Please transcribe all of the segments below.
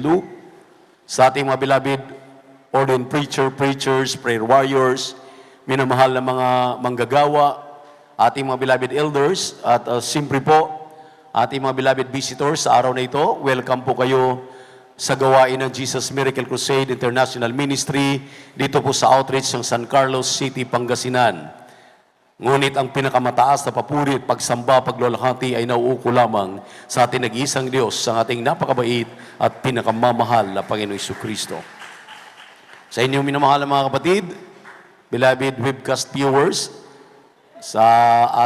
Lu, sa ating mga beloved ordained preachers, prayer warriors, minamahal na mga manggagawa, ating mga beloved elders, at siyempre po, ating mga beloved visitors sa araw na ito, welcome po kayo sa gawain ng Jesus Miracle Crusade International Ministry dito po sa outreach ng San Carlos City, Pangasinan. Ngunit ang pinakamataas na papuri at pagsamba, paglulahati ay nauuko lamang sa ating nag-iisang Diyos, sa ating napakabait at pinakamamahal na Panginoong Jesucristo. Sa inyong minamahal mga kapatid, beloved webcast viewers, sa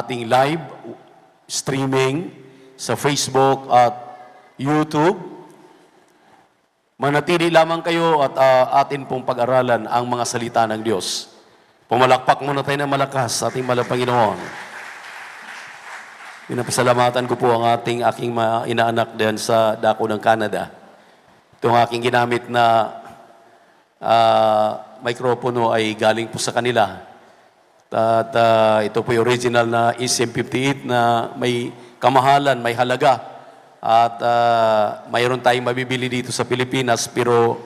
ating live streaming sa Facebook at YouTube, manatili lamang kayo at atin pong pag-aralan ang mga salita ng Diyos. Pumalakpak muna tayo ng malakas sa ating mahal na Panginoon. Pinapasalamatan ko po ang aking mga inaanak diyan sa dako ng Canada. Itong aking ginamit na mikropono ay galing po sa kanila. At ito po yung original na SM58 na may kamahalan, may halaga. At mayroon tayong mabibili dito sa Pilipinas, pero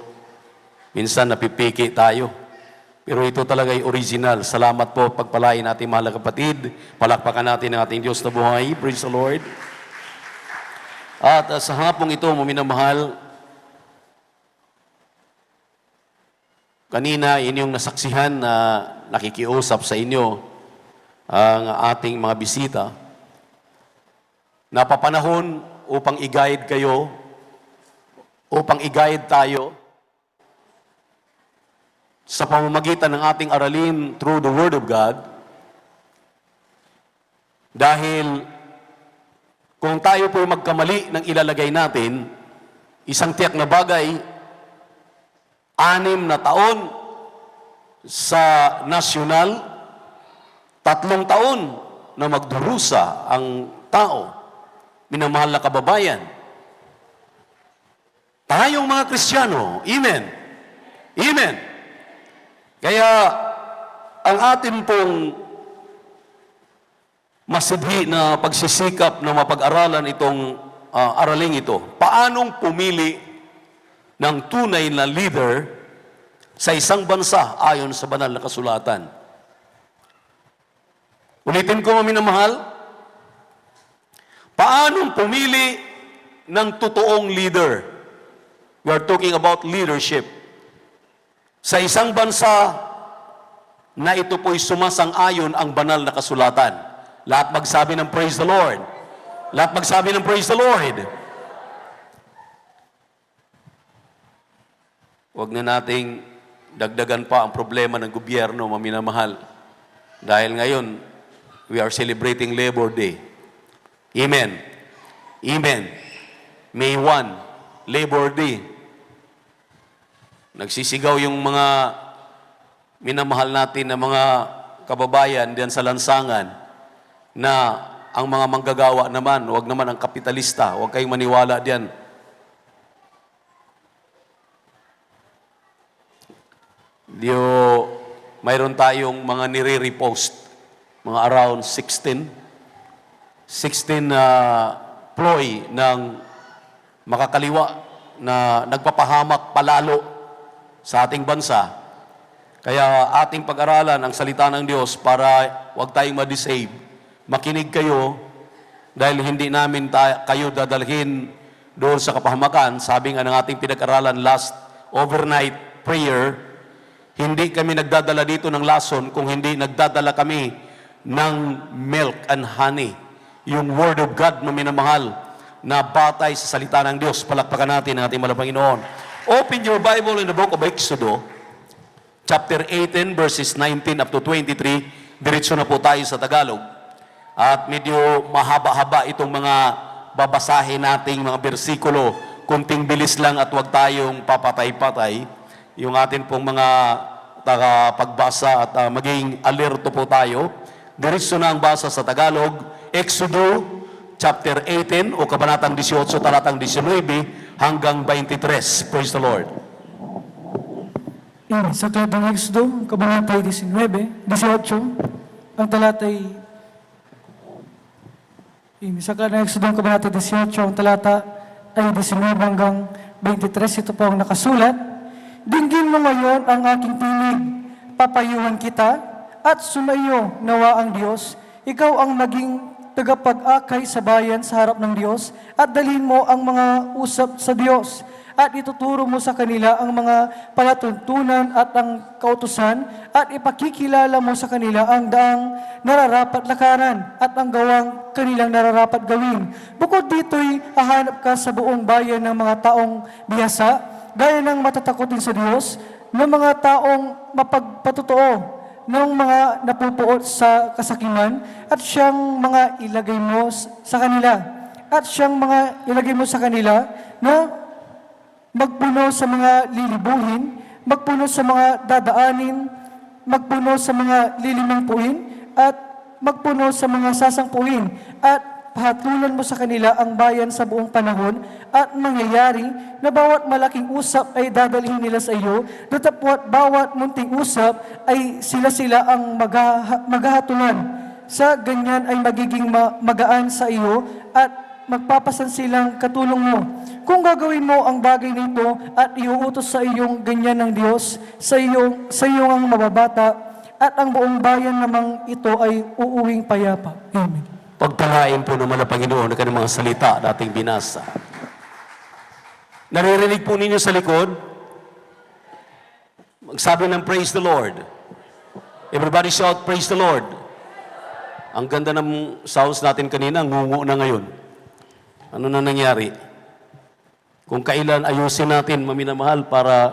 minsan napipiki tayo. Pero ito talaga ay original. Salamat po, pagpalain natin mahal na kapatid. Palakpakan natin ang ating Diyos na buhay. Praise the Lord. At sa hapong ito, minamahal, kanina inyong nasaksihan na nakikiusap sa inyo ang ating mga bisita. Napapanahon upang i-guide kayo, upang i-guide tayo sa pamamagitan ng ating aralin through the Word of God. Dahil kung tayo po magkamali ng ilalagay natin, isang tiyak na bagay, 6 na taon sa nasyonal, 3 taon na magdurusa ang tao, minamahal na kababayan. Tayong mga Kristiyano, amen. Amen. Kaya, ang atin pong masidhi na pagsisikap na mapag-aralan itong araling ito, paanong pumili ng tunay na leader sa isang bansa ayon sa banal na kasulatan. Ulitin ko, minamahal, paanong pumili ng totoong leader? We are talking about leadership. Sa isang bansa na ito po'y sumasang-ayon ang banal na kasulatan. Lahat magsabi ng praise the Lord. Lahat magsabi ng praise the Lord. Huwag na nating dagdagan pa ang problema ng gobyerno, maminamahal. Dahil ngayon, we are celebrating Labor Day. Amen. Amen. May 1, Labor Day. Nagsisigaw yung mga minamahal natin na mga kababayan diyan sa lansangan na ang mga manggagawa naman, huwag naman ang kapitalista, huwag kayong maniwala diyan. Mayroon tayong mga nire-repost, mga around 16 ploy ng makakaliwa na nagpapahamak palalo sa ating bansa. Kaya ating pag-aralan ang salita ng Diyos para huwag tayong ma-disable. Makinig kayo dahil hindi namin kayo dadalhin doon sa kapahamakan. Sabi nga ng ating pinag-aralan last overnight prayer, hindi kami nagdadala dito ng lason kung hindi nagdadala kami ng milk and honey. Yung Word of God na minamahal na batay sa salita ng Diyos. Palakpakan natin ang ating mahal na Panginoon. Open your Bible in the book of Exodus, chapter 18, verses 19 up to 23. Diretso na po tayo sa Tagalog. At medyo mahaba-haba itong mga babasahin nating mga bersikulo. Kunting bilis lang at huwag tayong papatay-patay. Yung atin pong mga pagbasa at maging alerto po tayo. Diretso na ang basa sa Tagalog. Exodus, chapter 18 o kabanatang 18, talatang 19 hanggang 23. Praise the Lord. Sa aklat ng Exodo, kabanatay 18, ang talatay sa aklat ng Exodo, kabanatay 18, ang talata ay 19 hanggang 23, ito po ang nakasulat, "Dinggin mo ngayon ang aking tinig, papayuhan kita, at sumayo nawa ang Diyos. Ikaw ang maging tagapag-akay sa bayan sa harap ng Diyos, at dalhin mo ang mga usap sa Diyos, at ituturo mo sa kanila ang mga palatuntunan at ang kautusan, at ipakikilala mo sa kanila ang daang nararapat lakaran at ang gawang kanilang nararapat gawin. Bukod dito'y hahanap ka sa buong bayan ng mga taong bihasa, gaya ng matatakotin sa Diyos, ng mga taong mapagpatotoo, ng mga napupuot sa kasakiman, at siyang mga ilagay mo sa kanila, na magpuno sa mga lilibuhin, magpuno sa mga dadaanin, magpuno sa mga lilimangpuin, at magpuno sa mga sasangpuin, at pahatulan mo sa kanila ang bayan sa buong panahon, at mangyayari na bawat malaking usap ay dadalhin nila sa iyo, datapwat bawat munting usap ay sila ang maghahatulan. Sa ganyan ay magiging magaan sa iyo, at magpapasan silang katulong mo. Kung gagawin mo ang bagay nito at iuutos sa iyong ganyan ng Diyos, sa iyong ang mababata, at ang buong bayan namang ito ay uuwing payapa." Amen. Pagpalain po naman ng Panginoon ang kanyang mga salita na ating binasa. Naririnig po ninyo sa likod, magsabi ng praise the Lord. Everybody shout, praise the Lord. Ang ganda ng sounds natin kanina, ngungu na ngayon. Ano na nangyari? Kung kailan ayusin natin, maminamahal, para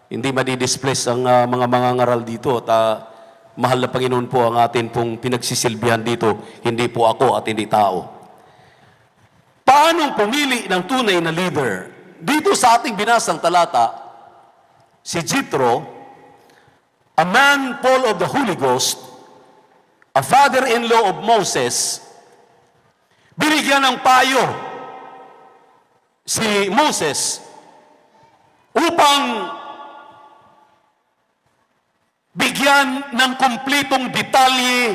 hindi madidisplace ang mga mangangaral dito, at mahal na Panginoon po ang atin pong pinagsisilbihan dito, hindi po ako at hindi tao. Paano pumili ng tunay na leader? Dito sa ating binasang talata, si Jethro, a man full of the Holy Ghost, a father-in-law of Moses, binigyan ng payo si Moses upang bigyan ng kumplitong detalye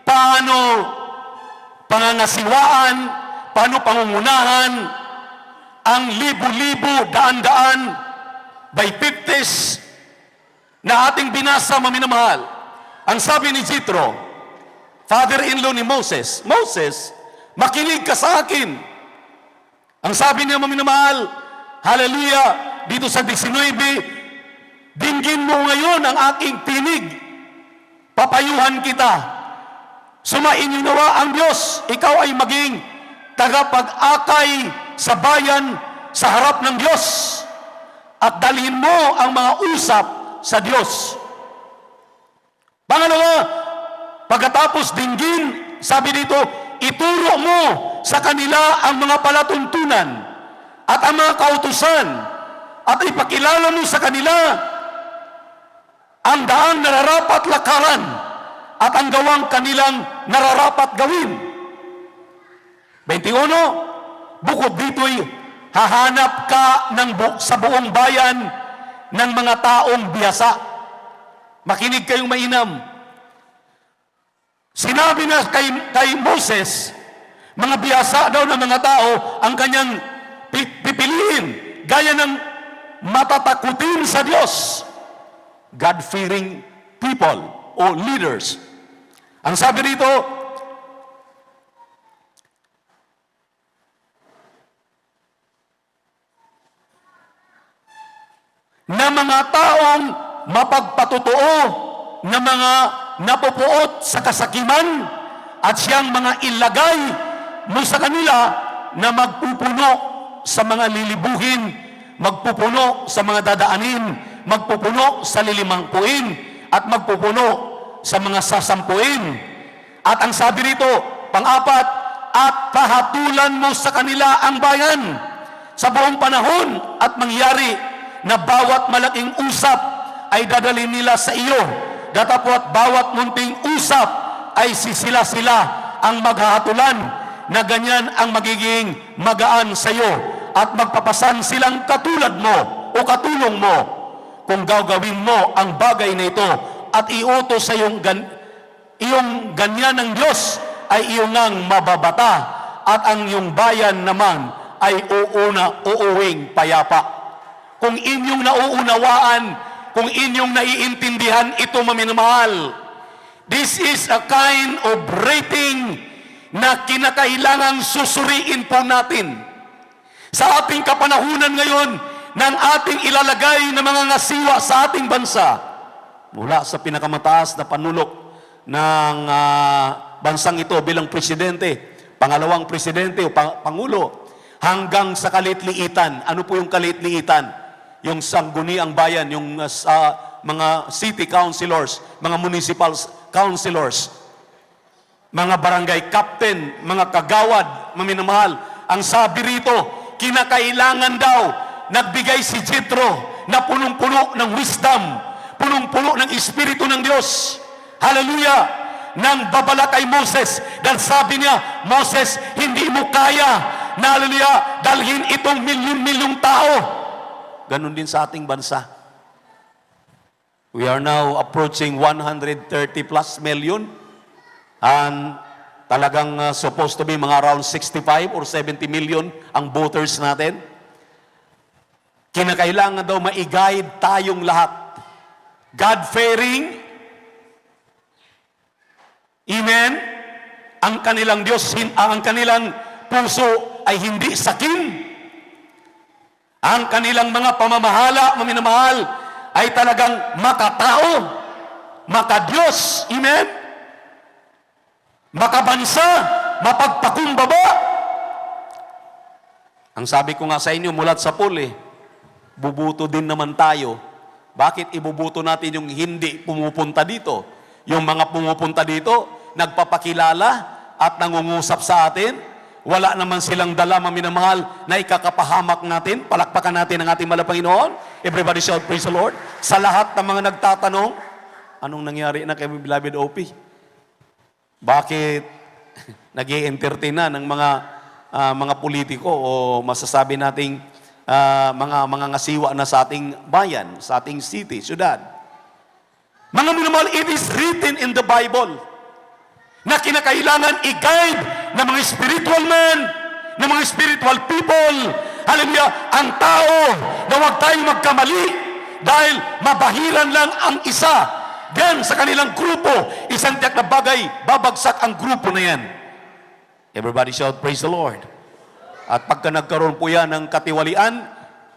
paano pangangasiwaan, paano pangungunahan ang libu-libu, daan-daan, by 50s na ating binasa, maminamahal. Ang sabi ni Jethro, father-in-law ni Moses, "Moses, makinig ka sa akin." Ang sabi niya, maminamahal, hallelujah, dito sa 19, "Dinggin mo ngayon ang aking tinig, papayuhan kita. Sumainyo nawa ang Diyos, ikaw ay maging tagapag-akay sa bayan sa harap ng Diyos, at dalhin mo ang mga usap sa Diyos." Pangalawa, pagkatapos dinggin, sabi dito, ituro mo sa kanila ang mga palatuntunan at ang mga kautusan, at ipakilala mo sa kanila ang daang nararapat lakaran at ang gawang kanilang nararapat gawin. 21, bukod dito'y hahanap ka sa buong bayan ng mga taong bihasa. Makinig kayong mainam. Sinabi na kay Moses, mga bihasa daw ng mga tao ang kanyang pipiliin, gaya ng matatakutin sa Diyos, God-fearing people o leaders. Ang sabi dito, na mga taong mapagpatotoo, na mga napupuot sa kasakiman, at siyang mga ilagay mo sa kanila na magpupuno sa mga lilibuhin, magpupuno sa mga dadaanin, magpupuno sa lilimangpuin, at magpupuno sa mga sasampuin. At ang sabi rito, pang-apat, at pahatulan mo sa kanila ang bayan sa buong panahon, at mangyari na bawat malaking usap ay dadalhin nila sa iyo, datapwat bawat munting usap ay sila ang maghahatulan, na ganyan ang magiging magaan sa iyo, at magpapasan silang katulad mo o katulong mo kung gagawin mo ang bagay na ito, at iutos sa iyong ganyan ng Diyos ay iyong ngang mababata, at ang iyong bayan naman ay uuwing payapa. Kung inyong nauunawaan, kung inyong naiintindihan ito, maminamahal, this is a kind of rating na kinakailangang susuriin po natin. Sa ating kapanahunan ngayon, ng ating ilalagay na mga ngasiwa sa ating bansa, mula sa pinakamataas na panulok ng bansang ito bilang presidente, pangalawang presidente o pangulo, hanggang sa kalitliitan. Ano po yung kalitliitan? Yung sangguniang bayan, yung mga city councilors, mga municipal councilors, mga barangay captain, mga kagawad, maminamahal. Ang sabi rito, kinakailangan daw, nagbigay si Jethro na punong-puno ng wisdom, punong-puno ng Espiritu ng Diyos. Hallelujah! Nang babala kay Moses, dahil sabi niya, Moses, hindi mo kaya na, hallelujah, dalhin itong milyon-milyong tao. Ganon din sa ating bansa. We are now approaching 130 plus million, and talagang supposed to be mga around 65 or 70 million ang voters natin. Kinakailangan daw ma-guide tayong lahat. God-fearing, amen, ang kanilang Diyos, ang kanilang puso ay hindi sakim. Ang kanilang mga pamamahala, maminamahal, ay talagang makatao, makadiyos, amen, makabansa, mapagpakumbaba. Ang sabi ko nga sa inyo, mulat sa pool bubuto din naman tayo. Bakit ibubuto natin yung hindi pumupunta dito? Yung mga pumupunta dito, nagpapakilala at nangungusap sa atin, wala naman silang dala, maminamahal, na ikakapahamak natin. Palakpakan natin ang ating Panginoon. Everybody shout, praise the Lord. Sa lahat ng mga nagtatanong, anong nangyari na kay beloved OP? Bakit nag-i-entertain na ng mga politiko o masasabi nating mga ngasiwa na sa ating bayan, sa ating city, syudad? Mga minamahal, it is written in the Bible na kinakailangan i-guide ng mga spiritual men, ng mga spiritual people, hallelujah, ang tao, na huwag tayong magkamali dahil mabahiran lang ang isa. Diyan sa kanilang grupo, isang tiyak na bagay, babagsak ang grupo na yan. Everybody shout, praise the Lord. At pagka nagkaroon po yan ng katiwalian,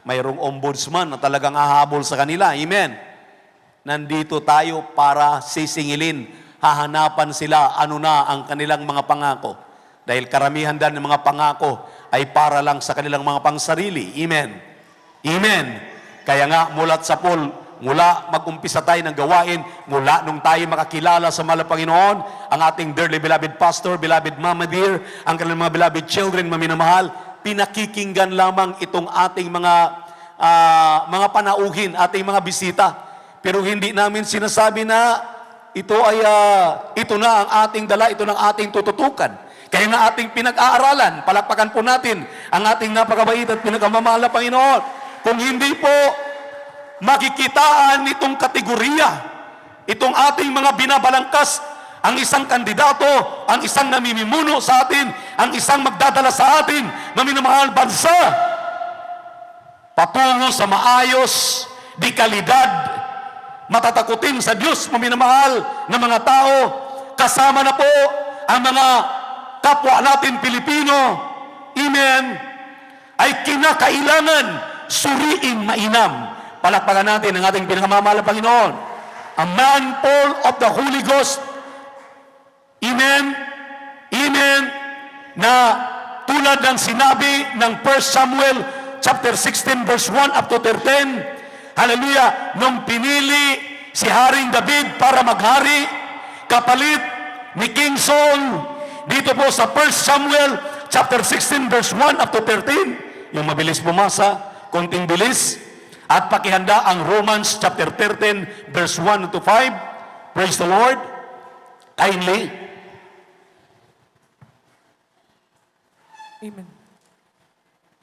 mayroong ombudsman na talagang hahabol sa kanila. Amen. Nandito tayo para sisingilin, hahanapan sila ano na ang kanilang mga pangako. Dahil karamihan din ng mga pangako ay para lang sa kanilang mga pangsarili. Amen. Amen. Kaya nga, mulat sa pool, mula mag-umpisa tayo ng gawain, mula nung tayo makakilala sa mahal na Panginoon, ang ating dearly beloved pastor, beloved mama dear, ang kanilang mga beloved children, maminamahal, pinakikinggan lamang itong ating mga panauhin, ating mga bisita. Pero hindi namin sinasabi na ito na ang ating dala, ito na ang ating tututukan. Kaya nga ating pinag-aaralan, palakpakan po natin ang ating napakabait at pinakamamahal na Panginoon. Kung hindi po makikitaan itong kategorya, itong ating mga binabalangkas, ang isang kandidato, ang isang namimimuno sa atin, ang isang magdadala sa atin, maminamahal bansa, patungo sa maayos, di kalidad, matatakutin sa Diyos, maminamahal na mga tao, kasama na po ang mga kapwa natin Pilipino, amen, ay kinakailangan suriing mainam. Palakpakan natin ang ating pinakamamahal na Panginoon. A man full of the Holy Ghost. Amen. Amen. Na tulad ng sinabi ng 1 Samuel chapter 16 verse 1 up to 13. Hallelujah. Nung pinili si Haring David para maghari, kapalit ni King Saul, dito po sa 1 Samuel chapter 16 verse 1 up to 13. Yung mabilis bumasa, konting bilis. At pakihanda ang Romans chapter 13 verse 1 to 5. Praise the Lord. Kindly. Amen.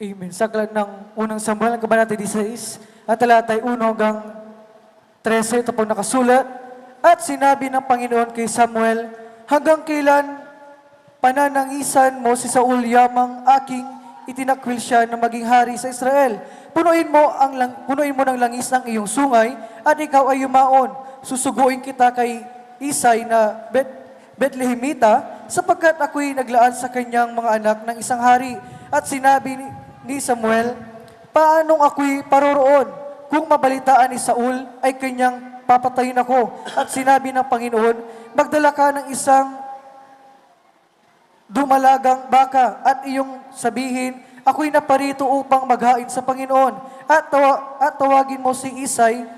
Amen. Sa aklat ng unang Samuel, kabanata 16, at talatay 1 hanggang 13, ito pong nakasulat. At sinabi ng Panginoon kay Samuel, hanggang kailan pananangisan mo si Saul yamang aking itinakwil siya na maging hari sa Israel. Punuin mo ng langis ang iyong sungay at ikaw ay yumaon. Susuguin kita kay Isay na Bethlehemita sapagkat ako'y naglaan sa kanyang mga anak ng isang hari. At sinabi ni Samuel, paanong ako'y paroroon? Kung mabalitaan ni Saul ay kanyang papatayin ako. At sinabi ng Panginoon, magdala ka ng isang dumalagang baka at iyong sabihin, ako'y naparito upang maghain sa Panginoon. At tawagin mo si Isay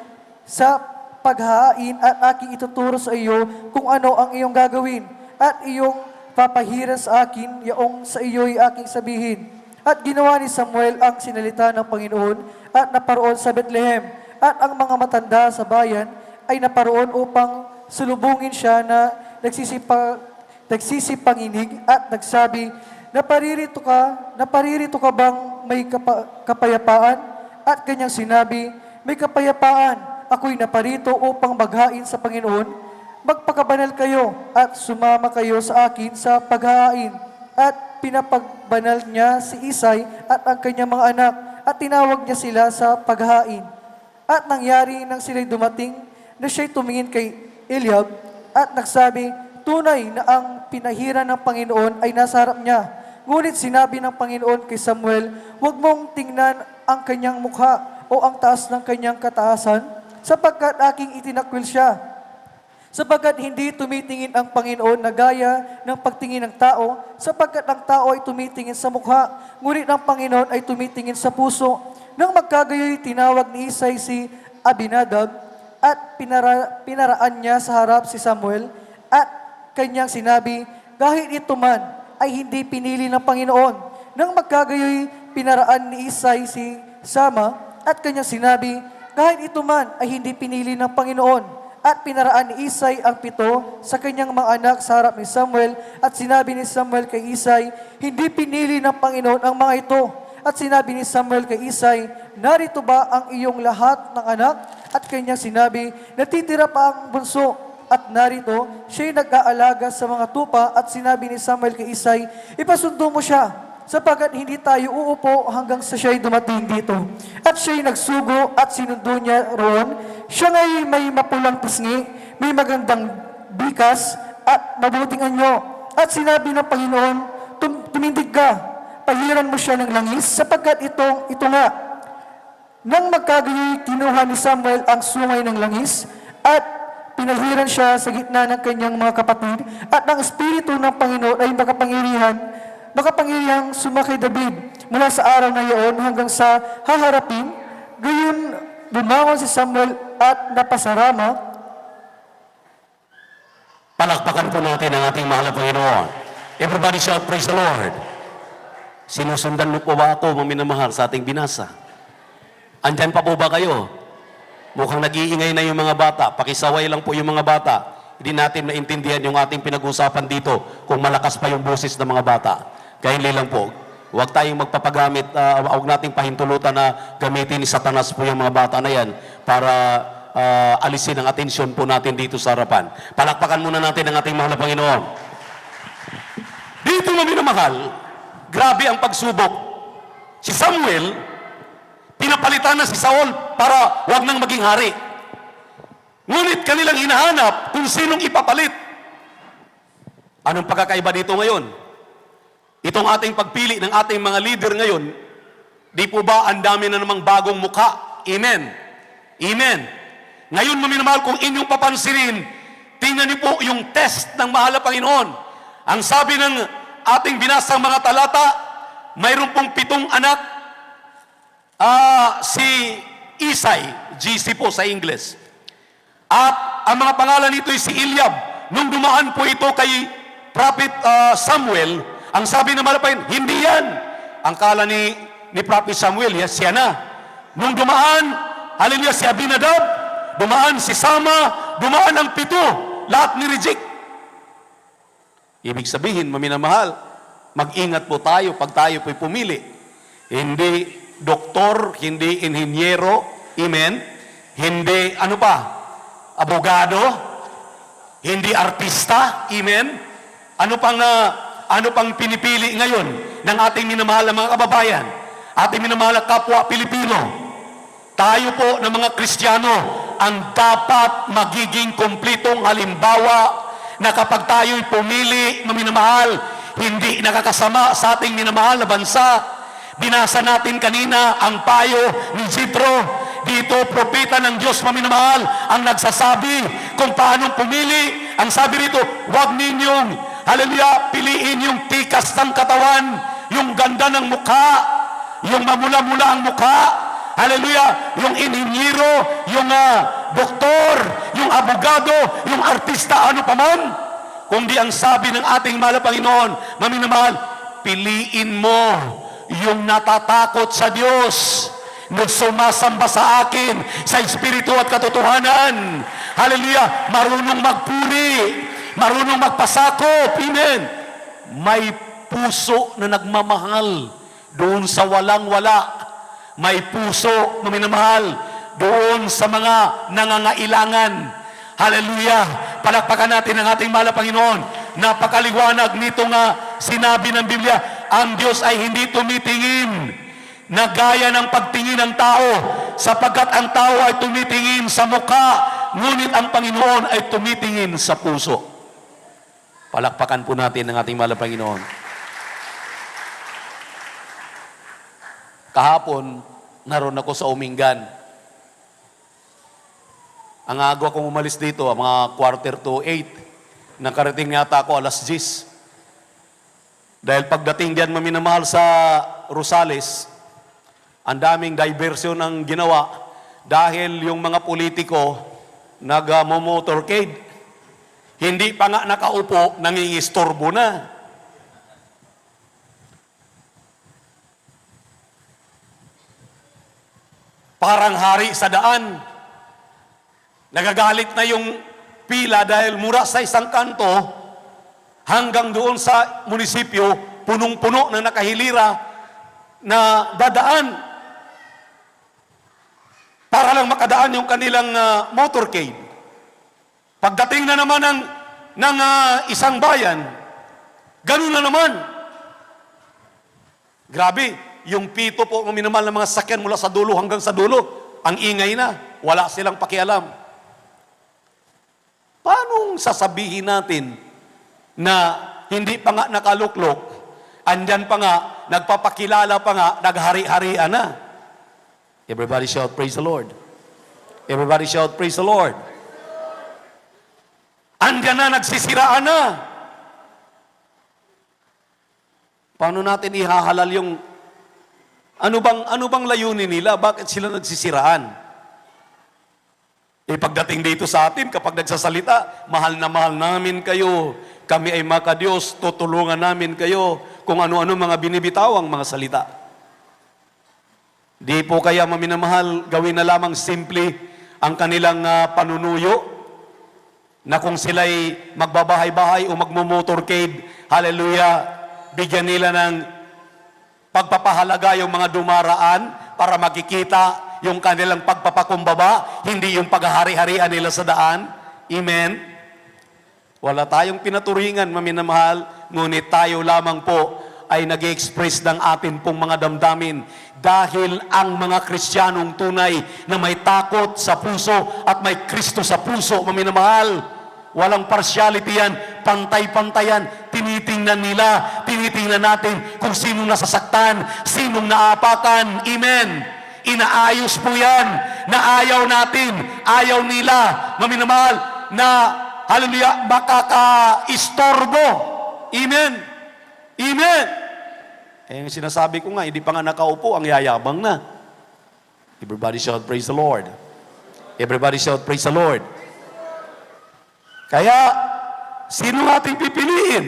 sa paghain at aking ituturo sa iyo kung ano ang iyong gagawin. At iyong papahiran sa akin, yaong sa iyo'y aking sabihin. At ginawa ni Samuel ang sinalita ng Panginoon at naparoon sa Bethlehem. At ang mga matanda sa bayan ay naparoon upang sulubungin siya na nagsisipanginig at nagsabi, naparirito ka bang may kapayapaan? At kanyang sinabi, may kapayapaan, ako'y naparito upang maghain sa Panginoon. Magpakabanal kayo at sumama kayo sa akin sa paghain. At pinapagbanal niya si Isay at ang kanyang mga anak at tinawag niya sila sa paghain. At nangyari nang sila'y dumating na siya'y tumingin kay Eliab at nagsabi, tunay na ang pinahiran ng Panginoon ay nasa harap niya. Ngunit sinabi ng Panginoon kay Samuel, huwag mong tingnan ang kanyang mukha o ang taas ng kanyang kataasan, sapagkat aking itinakwil siya. Sapagkat hindi tumitingin ang Panginoon na gaya ng pagtingin ng tao, sapagkat ang tao ay tumitingin sa mukha, ngunit ang Panginoon ay tumitingin sa puso. Nang magkagayoy, tinawag ni Isay si Abinadab at pinaraan niya sa harap si Samuel at kanyang sinabi, kahit ito man ay hindi pinili ng Panginoon. Nang magkagayoy, pinaraan ni Isay si Sama at kanyang sinabi, kahit ito man ay hindi pinili ng Panginoon. At pinaraan ni Isay ang 7 sa kanyang mga anak sa harap ni Samuel. At sinabi ni Samuel kay Isay, hindi pinili ng Panginoon ang mga ito. At sinabi ni Samuel kay Isay, narito ba ang iyong lahat ng anak? At kanyang sinabi, natitira pa ang bunso. At narito, siya'y nag-aalaga sa mga tupa. At sinabi ni Samuel kay Isay, ipasundo mo siya, sapagkat hindi tayo uupo hanggang sa siya'y dumating dito. At siya'y nagsugo at sinundo niya roon. Siya nga'y may mapulang pisngi, may magandang bikas at mabuting anyo. At sinabi ng Panginoon, tumindig ka, pahiran mo siya ng langis, sapagkat ito nga. Nang magkagayoy, kinuha ni Samuel ang sungay ng langis at pinahiran siya sa gitna ng kanyang mga kapatid. At ang Espiritu ng Panginoon ay makapangyarihang sumakay David mula sa araw na iyon hanggang sa haharapin. Gayon, bumangon si Samuel at napasarama. Palakpakan po natin ang ating mahal na Panginoon. Everybody shout, praise the Lord. Sinusundan mo po ba ako, mga minamahal, sa ating binasa? Andyan pa po ba kayo? Mukhang nag-iingay na yung mga bata. Pakisaway lang po yung mga bata. Hindi natin naintindihan yung ating pinag-usapan dito kung malakas pa yung boses ng mga bata. Kaya hindi lang po. Huwag tayong magpapagamit, huwag nating pahintulutan na gamitin ni Satanas po yung mga bata na yan para alisin ang atensyon po natin dito sa harapan. Palakpakan muna natin ang ating mahal na Panginoon. Dito mga minamahal, grabe ang pagsubok. Si Samuel, pinapalitan na si Saul para wag nang maging hari. Ngunit kanilang hinahanap kung sinong ipapalit. Anong pagkakaiba dito ngayon? Itong ating pagpili ng ating mga leader ngayon, di po ba ang dami na namang bagong mukha? Amen. Amen. Ngayon, maminamahal, kung inyong papansinin, tingnan niyo po yung test ng mahal na Panginoon. Ang sabi ng ating binasang mga talata, mayroon pong 7 anak, si Isay, GC po sa English. At ang mga pangalan nito ay si Eliab. Nung dumaan po ito kay Prophet Samuel, ang sabi ng malapain, hindi yan. Ang kala ni Prophet Samuel, yes, siya na. Nung dumaan, hallelujah, si Abinadab, dumaan si Sama, dumaan ang 7, lahat ni-reject. Ibig sabihin, maminamahal, mag-ingat po tayo pag tayo po'y pumili. Hindi doktor, hindi inhinyero, amen, hindi, abogado, hindi artista, amen. Ano pang pinipili ngayon? ng ating minamahal na mga kababayan, ating minamahal na kapwa Pilipino, tayo po ng mga Kristiyano ang dapat magiging kumplitong halimbawa na kapag tayo'y pumili ng minamahal, hindi nakakasama sa ating minamahal na bansa. Binasa natin kanina ang payo ni Jethro. Dito, propeta ng Diyos maminamahal ang nagsasabi kung paano pumili. Ang sabi rito, huwag ninyong, haleluya, piliin yung tikas ng katawan, yung ganda ng mukha, yung mamula-mula ang mukha, haleluya, yung inhinyero, yung doktor, yung abogado, yung artista, ano pa man. Kundi ang sabi ng ating mahal na Panginoon, maminamahal, piliin mo yung natatakot sa Diyos, na sumasamba sa akin sa Espiritu at katotohanan. Hallelujah! Marunong magpuri, marunong magpasakop. Amen! May puso na nagmamahal doon sa walang-wala. May puso na minamahal doon sa mga nangangailangan. Hallelujah! Palakpakan natin ang ating mahal na Panginoon. Napakaliwanag nito nga sinabi ng Biblia, ang Diyos ay hindi tumitingin na gaya ng pagtingin ng tao, sapagkat ang tao ay tumitingin sa mukha, ngunit ang Panginoon ay tumitingin sa puso. Palakpakan po natin ang ating mahal na Panginoon. Kahapon, naroon ako sa Umingan. Ang aga kong umalis dito, mga 7:45. Nakarating yata ako 10:00. Dahil pagdating diyan maminamahal sa Rosales, ang daming diversyon ang ginawa dahil yung mga politiko nag-motorcade. Hindi pa nga nakaupo, nangingistorbo na. Parang hari sa daan. Nagagalit na yung pila dahil mura sa isang kanto hanggang doon sa munisipyo, punong-puno ng nakahilira na dadaan para lang makadaan yung kanilang motorcade. Pagdating na naman ng isang bayan, ganun na naman. Grabe, yung pito po minamahal ng mga sakyan mula sa dulo hanggang sa dulo, ang ingay na, wala silang pakialam. Paano sasabihin natin na hindi pa nga nakaluklok, andyan pa nga, nagpapakilala pa nga, naghari-harian na? Everybody shout, praise the Lord. Everybody shout, praise the Lord. Andyan na, nagsisiraan na. Paano natin ihahalal yung, ano bang layunin nila? Bakit sila nagsisiraan? Pagdating dito sa atin, kapag nagsasalita, mahal na mahal namin kayo. Kami ay maka Diyos, tutulungan namin kayo kung ano-ano mga binibitawang mga salita. Di po kaya maminamahal, gawin na lamang simple ang kanilang panunuyo na kung sila'y magbabahay-bahay o magmumotorcade, hallelujah, bigyan nila ng pagpapahalaga yung mga dumaraan para makikita yung kanilang pagpapakumbaba, hindi yung paghahari-harian nila sa daan. Amen? Wala tayong pinaturingan, maminamahal, ngunit tayo lamang po ay nag-express ng atin pong mga damdamin dahil ang mga Kristiyanong tunay na may takot sa puso at may Kristo sa puso, maminamahal, walang partiality yan, pantay-pantayan, tinitingnan nila, tinitingnan natin kung sinong nasasaktan, sinong naapakan. Amen? Inaayos po yan na ayaw natin, ayaw nila, maminamahal, na hallelujah, makaka-istorbo. Amen? Amen? Yung sinasabi ko nga, hindi pa nga nakaupo, ang yayabang na. Everybody shout, praise the Lord. Everybody shout, praise the Lord. Kaya, sino ating pipiliin?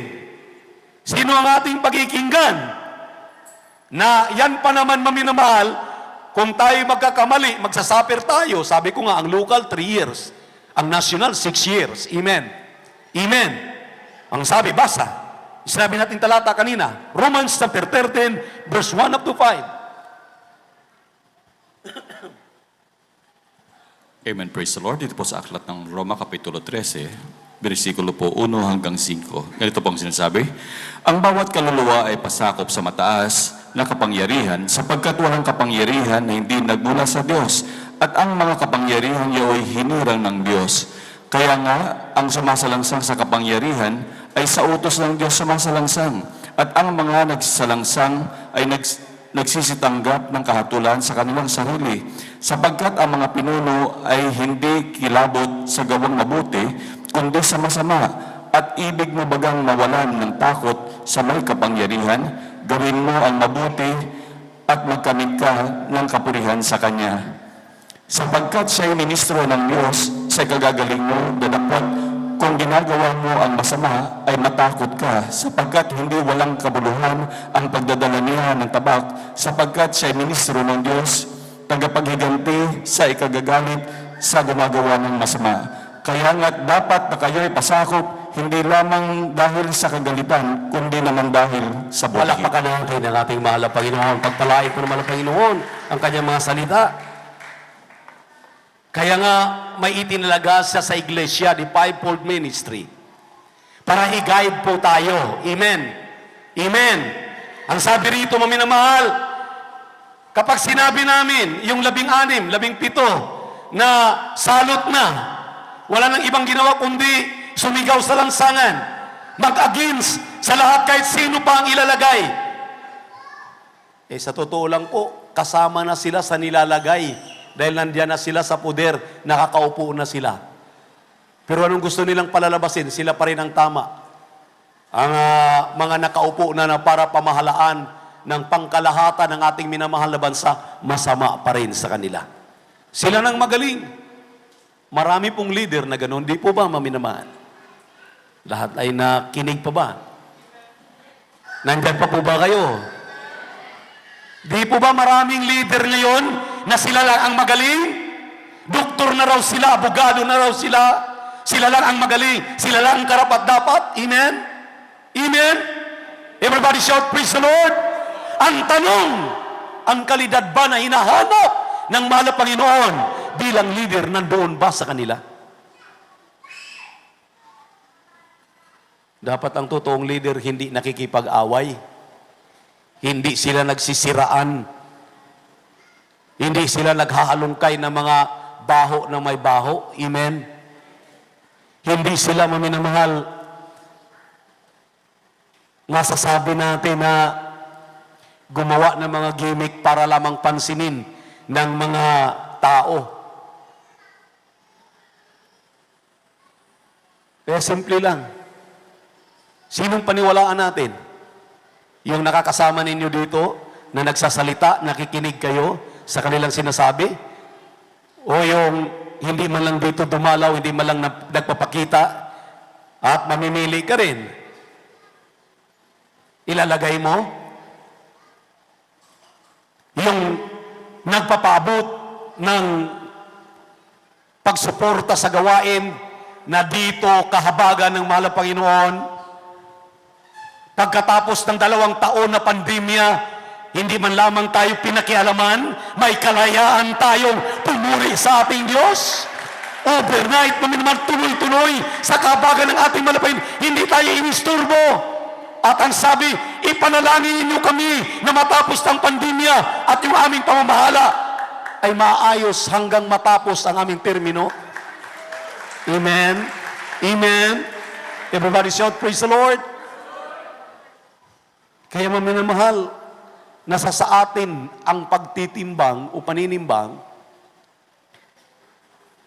Sino ang ating pagkikinggan? Na yan pa naman maminamahal, kung tayo magkakamali, magsasuffer tayo. Sabi ko nga, ang local, 3 years. Ang national, 6 years. Amen. Amen. Ang sabi, basa. Sinabi natin talata kanina, Romans chapter 13, verse 1 up to 5. Amen. Praise the Lord. Dito po sa aklat ng Roma, Kapitulo 13, versikulo po 1 hanggang 5. Ganito pong sinasabi, ang bawat kaluluwa ay pasakop sa mataas na kapangyarihan sapagkat walang kapangyarihan na hindi nagmula sa Diyos at ang mga kapangyarihan niya ay hinirang ng Diyos. Kaya nga, ang sumasalangsang sa kapangyarihan ay sa utos ng Diyos sumasalangsang at ang mga nagsalangsang ay nagsisitanggap ng kahatulan sa kanilang sarili sapagkat ang mga pinuno ay hindi kilabot sa gawang mabuti kundi sa masama at ibig mo bagang mawalan ng takot sa may kapangyarihan, gawin mo ang mabuti at magkamit ka ng kapurihan sa Kanya. Sapagkat siya ay ministro ng Diyos, sa kagagaling mo, dadapat kung ginagawa mo ang masama ay matakot ka, sapagkat hindi walang kabuluhan ang pagdadala niya ng tabak, sapagkat siya ay ministro ng Diyos, tagapaghiganti sa ikagagalit sa gumagawa ng masama. Kaya nga dapat na kayo ay pasakop, hindi lamang dahil sa kagalitan, kundi naman dahil sa buhay. Palakpakan natin ng ating mahal na Panginoon. Pagpalain po ng mahal na Panginoon ang kanyang mga salita. Kaya nga may itinalaga siya sa iglesia, the fivefold ministry, para i-guide po tayo. Amen. Amen. Ang sabi rito, maminamahal, kapag sinabi namin yung 16, 17 na salot na, wala nang ibang ginawa kundi sumigaw sa lansangan, mag-against sa lahat kahit sino pa ang ilalagay. Sa totoo lang po, kasama na sila sa nilalagay. Dahil nandiyan na sila sa puder, nakakaupo na sila. Pero anong gusto nilang palalabasin? Sila pa rin ang tama. Ang mga nakaupo na para pamahalaan ng pangkalahatan ng ating minamahal na bansa, masama pa rin sa kanila. Sila nang magaling. Marami pong leader na ganoon. Di po ba maminamahal? Lahat ay nakinig pa ba? Nandyan pa po ba kayo? Di po ba maraming leader ngayon na sila lang ang magaling? Doktor na raw sila, abogado na raw sila. Sila lang ang magaling. Sila lang ang karapat-dapat. Amen? Amen? Everybody shout, praise the Lord. Ang tanong, ang kalidad ba na hinahanap ng mahal na Panginoon bilang leader nandoon ba sa kanila? Dapat ang totoong leader hindi nakikipag-away. Hindi sila nagsisiraan. Hindi sila naghahalungkay ng mga baho na may baho. Amen? Hindi sila maminamahal. Masasabi natin na gumawa ng mga gimmick para lamang pansinin ng mga tao. Kaya simple lang. Sinong paniwalaan natin? Yung nakakasama ninyo dito, na nagsasalita, nakikinig kayo sa kanilang sinasabi? O yung hindi man lang dito dumalaw, hindi man lang nagpapakita, at mamimili ka rin? Ilalagay mo? Yung nagpapaabot ng pagsuporta sa gawain na dito kahabagan ng mahal na Panginoon, pagkatapos ng 2 taon na pandemya, hindi man lamang tayo pinakialaman, may kalayaan tayong pumuri sa ating Diyos. Overnight, naman tuloy-tuloy sa kahabagan ng ating malapay, hindi tayo inisturbo. At ang sabi, ipanalangin niyo kami na matapos ng pandemya at yung aming pamamahala ay maayos hanggang matapos ang aming termino. Amen. Amen. Everybody shout, praise the Lord. Kaya maminamahal, nasa sa atin ang pagtitimbang o paninimbang,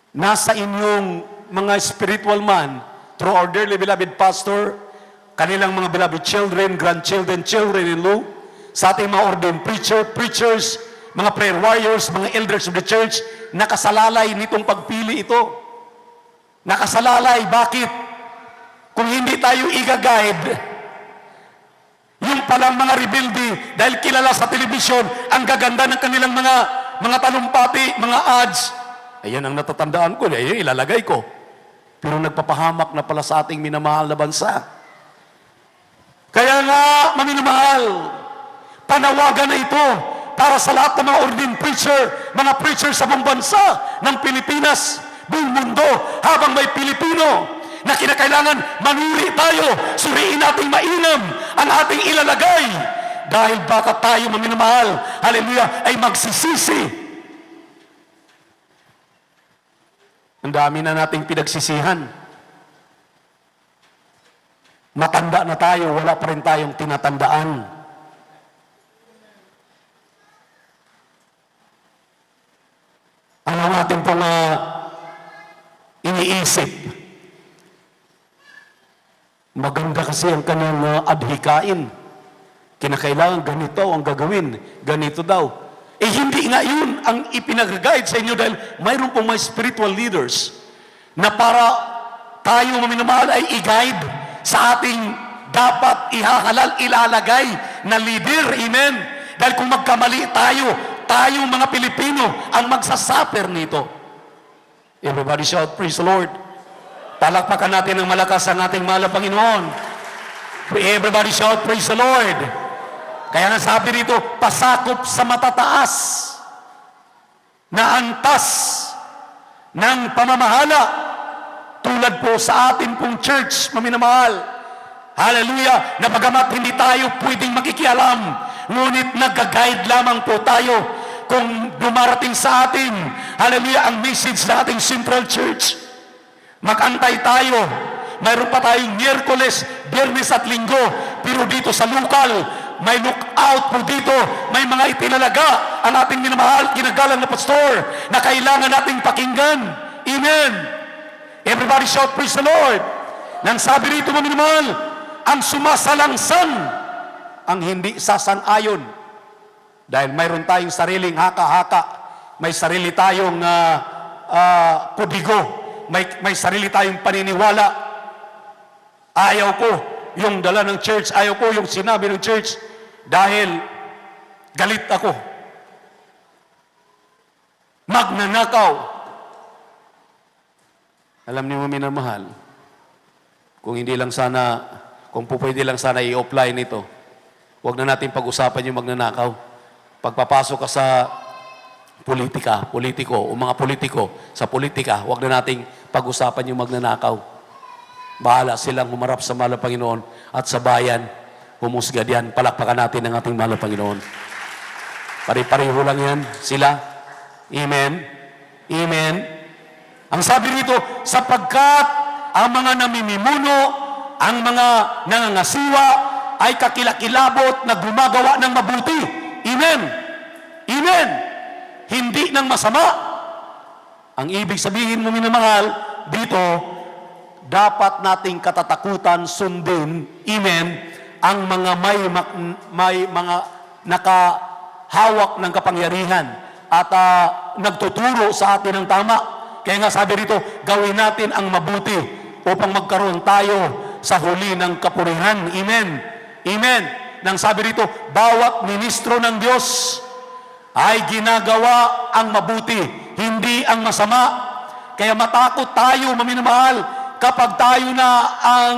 nasa inyong mga spiritual man, through our dearly beloved pastor, kanilang mga beloved children, grandchildren, children-in-law, sa ating mga ordained preachers, mga prayer warriors, mga elders of the church, nakasalalay nitong pagpili ito. Nakasalalay, bakit? Kung hindi tayo i-guide, yung palang mga rebelde, dahil kilala sa telebisyon, ang gaganda ng kanilang mga talumpati, mga ads. Ayan ang natatandaan ko, ayan ilalagay ko. Pero nagpapahamak na pala sa ating minamahal na bansa. Kaya nga, maminamahal, panawagan na ito para sa lahat ng mga ordained preacher, mga preacher sa buong bansa ng Pilipinas, buong mundo, habang may Pilipino na kinakailangan manuri tayo, suriin nating mainam ang ating ilalagay. Dahil baka tayo maminamahal, hallelujah, ay magsisisi. Ang dami na nating pinagsisihan. Matanda na tayo, wala pa rin tayong tinatandaan. Ano natin pong iniisip? Maganda kasi ang kanyang adhikain. Kinakailangan ganito ang gagawin. Ganito daw. Eh hindi nga yun ang ipinag-guide sa inyo dahil mayroon pong mga spiritual leaders na para tayo maminamahal ay i-guide sa ating dapat ihahalal, ilalagay na leader. Amen? Dahil kung magkamali tayo mga Pilipino ang magsasuffer nito. Everybody shout, praise the Lord. Palakpakan natin ng malakas ang ating mahal na Panginoon. Everybody shout, praise the Lord. Kaya nga sabi rito, pasakop sa matataas na antas ng pamamahala tulad po sa atin pong church, maminamahal. Hallelujah! Na bagamat hindi tayo pwedeng makikialam, ngunit nag-guide lamang po tayo kung dumarating sa atin, hallelujah, ang message sa ating Central Church. Mag-antay tayo. Mayroon pa tayong Miyerkules, Biyernes at Linggo. Pero dito sa lokal, may lookout po dito. May mga itinalaga ang ating minamahal, kinagalang na pastor na kailangan nating pakinggan. Amen. Everybody shout, praise the Lord. Nang sabi rito, minamahal, ang sumasalangsan ang hindi sasanayon. Dahil mayroon tayong sariling haka-haka. May sarili tayong kudigo. May sarili tayong paniniwala. Ayaw ko yung dala ng church. Ayaw ko yung sinabi ng church. Dahil galit ako. Magnanakaw. Alam niyo, minamahal, kung hindi lang sana, kung pwede lang sana i-offline ito, huwag na natin pag-usapan yung magnanakaw. Pagpapasok ka sa politiko, o mga politiko sa politika, huwag na nating pag-usapan yung magnanakaw. Bahala silang humarap sa mahal na Panginoon at sa bayan, humusga diyan. Palakpakan natin ang ating mahal na Panginoon. Pare-pareho lang yan sila. Amen. Amen. Ang sabi rito, sapagkat ang mga namimimuno, ang mga nangangasiwa, ay kakilakilabot na gumagawa ng mabuti. Amen. Amen. Hindi ng masama. Ang ibig sabihin mo, minamahal, dito, dapat nating katatakutan, sundin, amen, ang mga may mga nakahawak ng kapangyarihan at nagtuturo sa atin ng tama. Kaya nga sabi rito, gawin natin ang mabuti upang magkaroon tayo sa huli ng kapurihan. Amen. Amen. Nang sabi rito, bawat ministro ng Diyos ay ginagawa ang mabuti, hindi ang masama. Kaya matakot tayo, maminamahal, kapag tayo na ang